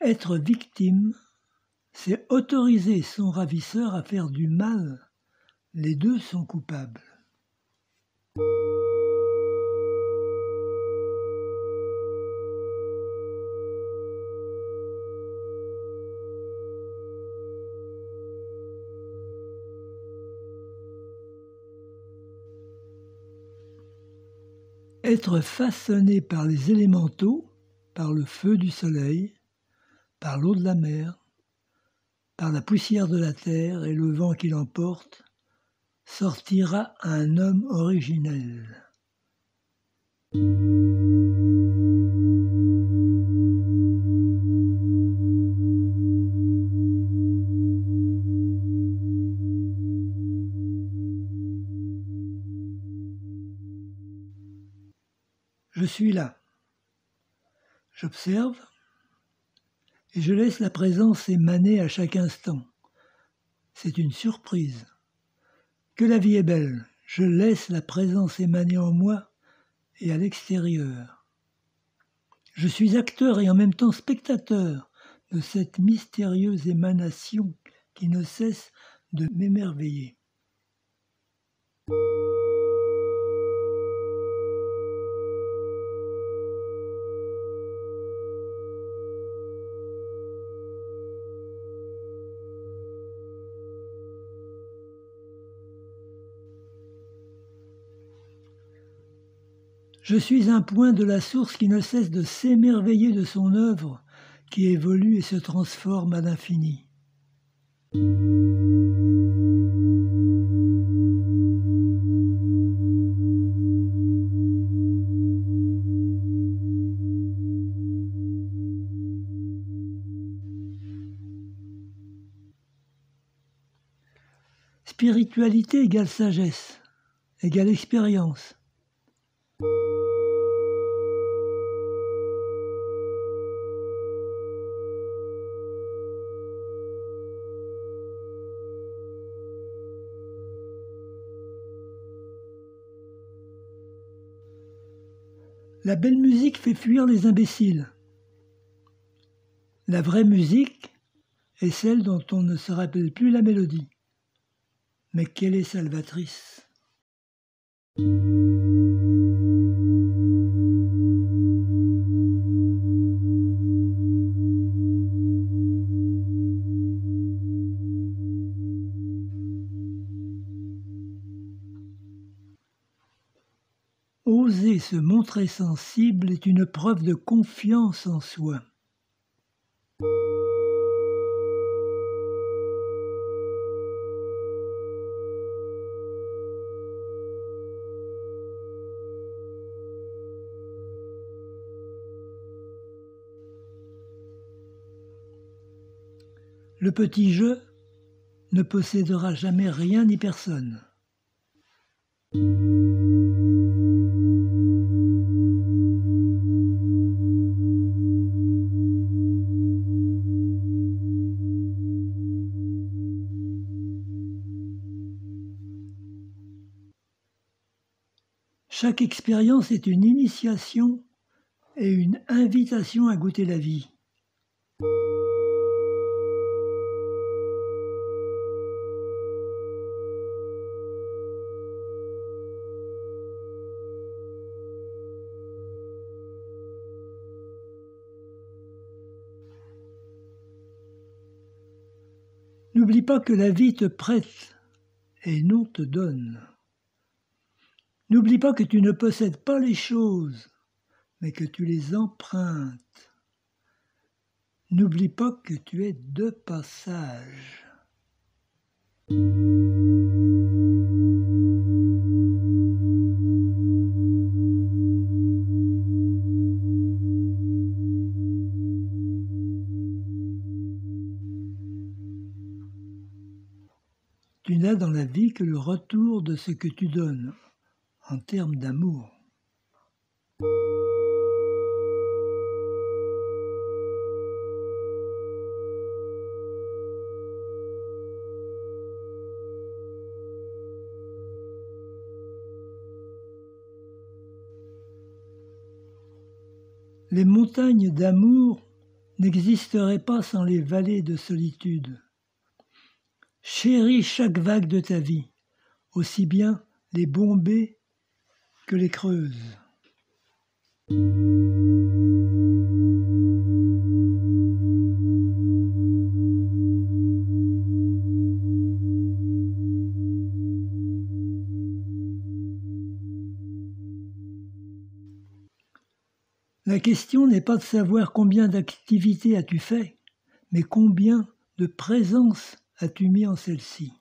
Être victime, c'est autoriser son ravisseur à faire du mal. Les deux sont coupables. Être façonné par les élémentaux, par le feu du soleil, par l'eau de la mer, par la poussière de la terre et le vent qui l'emporte, sortira un homme originel. Je suis là. J'observe et je laisse la présence émaner à chaque instant. C'est une surprise. Que la vie est belle. Je laisse la présence émaner en moi et à l'extérieur. Je suis acteur et en même temps spectateur de cette mystérieuse émanation qui ne cesse de m'émerveiller. Je suis un point de la source qui ne cesse de s'émerveiller de son œuvre, qui évolue et se transforme à l'infini. Spiritualité égale sagesse, égale expérience. La belle musique fait fuir les imbéciles. La vraie musique est celle dont on ne se rappelle plus la mélodie. Mais qu'elle est salvatrice. Oser se montrer sensible est une preuve de confiance en soi. Le petit je ne possédera jamais rien ni personne. Chaque expérience est une initiation et une invitation à goûter la vie. N'oublie pas que la vie te prête et non te donne. N'oublie pas que tu ne possèdes pas les choses, mais que tu les empruntes. N'oublie pas que tu es de passage. Tu n'as dans la vie que le retour de ce que tu donnes, en termes d'amour. Les montagnes d'amour n'existeraient pas sans les vallées de solitude. Chéris chaque vague de ta vie, aussi bien les bombées que les creuses. La question n'est pas de savoir combien d'activités as-tu fait, mais combien de présence as-tu mis en celle-ci.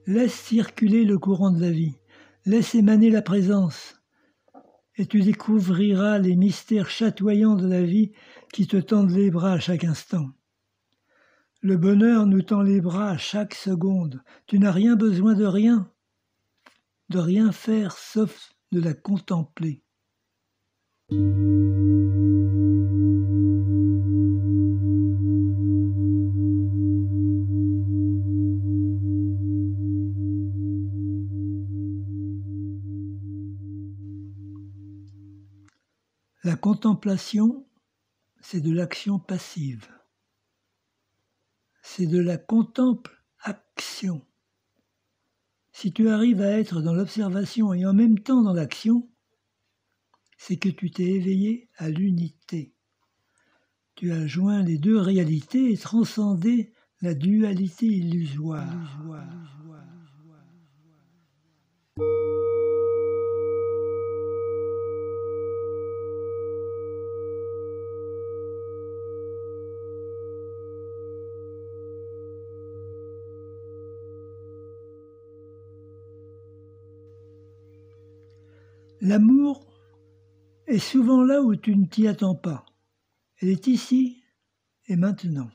Laisse circuler le courant de la vie. Laisse émaner la présence, et tu découvriras les mystères chatoyants de la vie qui te tendent les bras à chaque instant. Le bonheur nous tend les bras à chaque seconde. Tu n'as rien besoin de rien faire sauf de la contempler. La contemplation, c'est de l'action passive. C'est de la contemple-action. Si tu arrives à être dans l'observation et en même temps dans l'action, c'est que tu t'es éveillé à l'unité. Tu as joint les deux réalités et transcendé la dualité illusoire. L'amour est souvent là où tu ne t'y attends pas. Elle est ici et maintenant.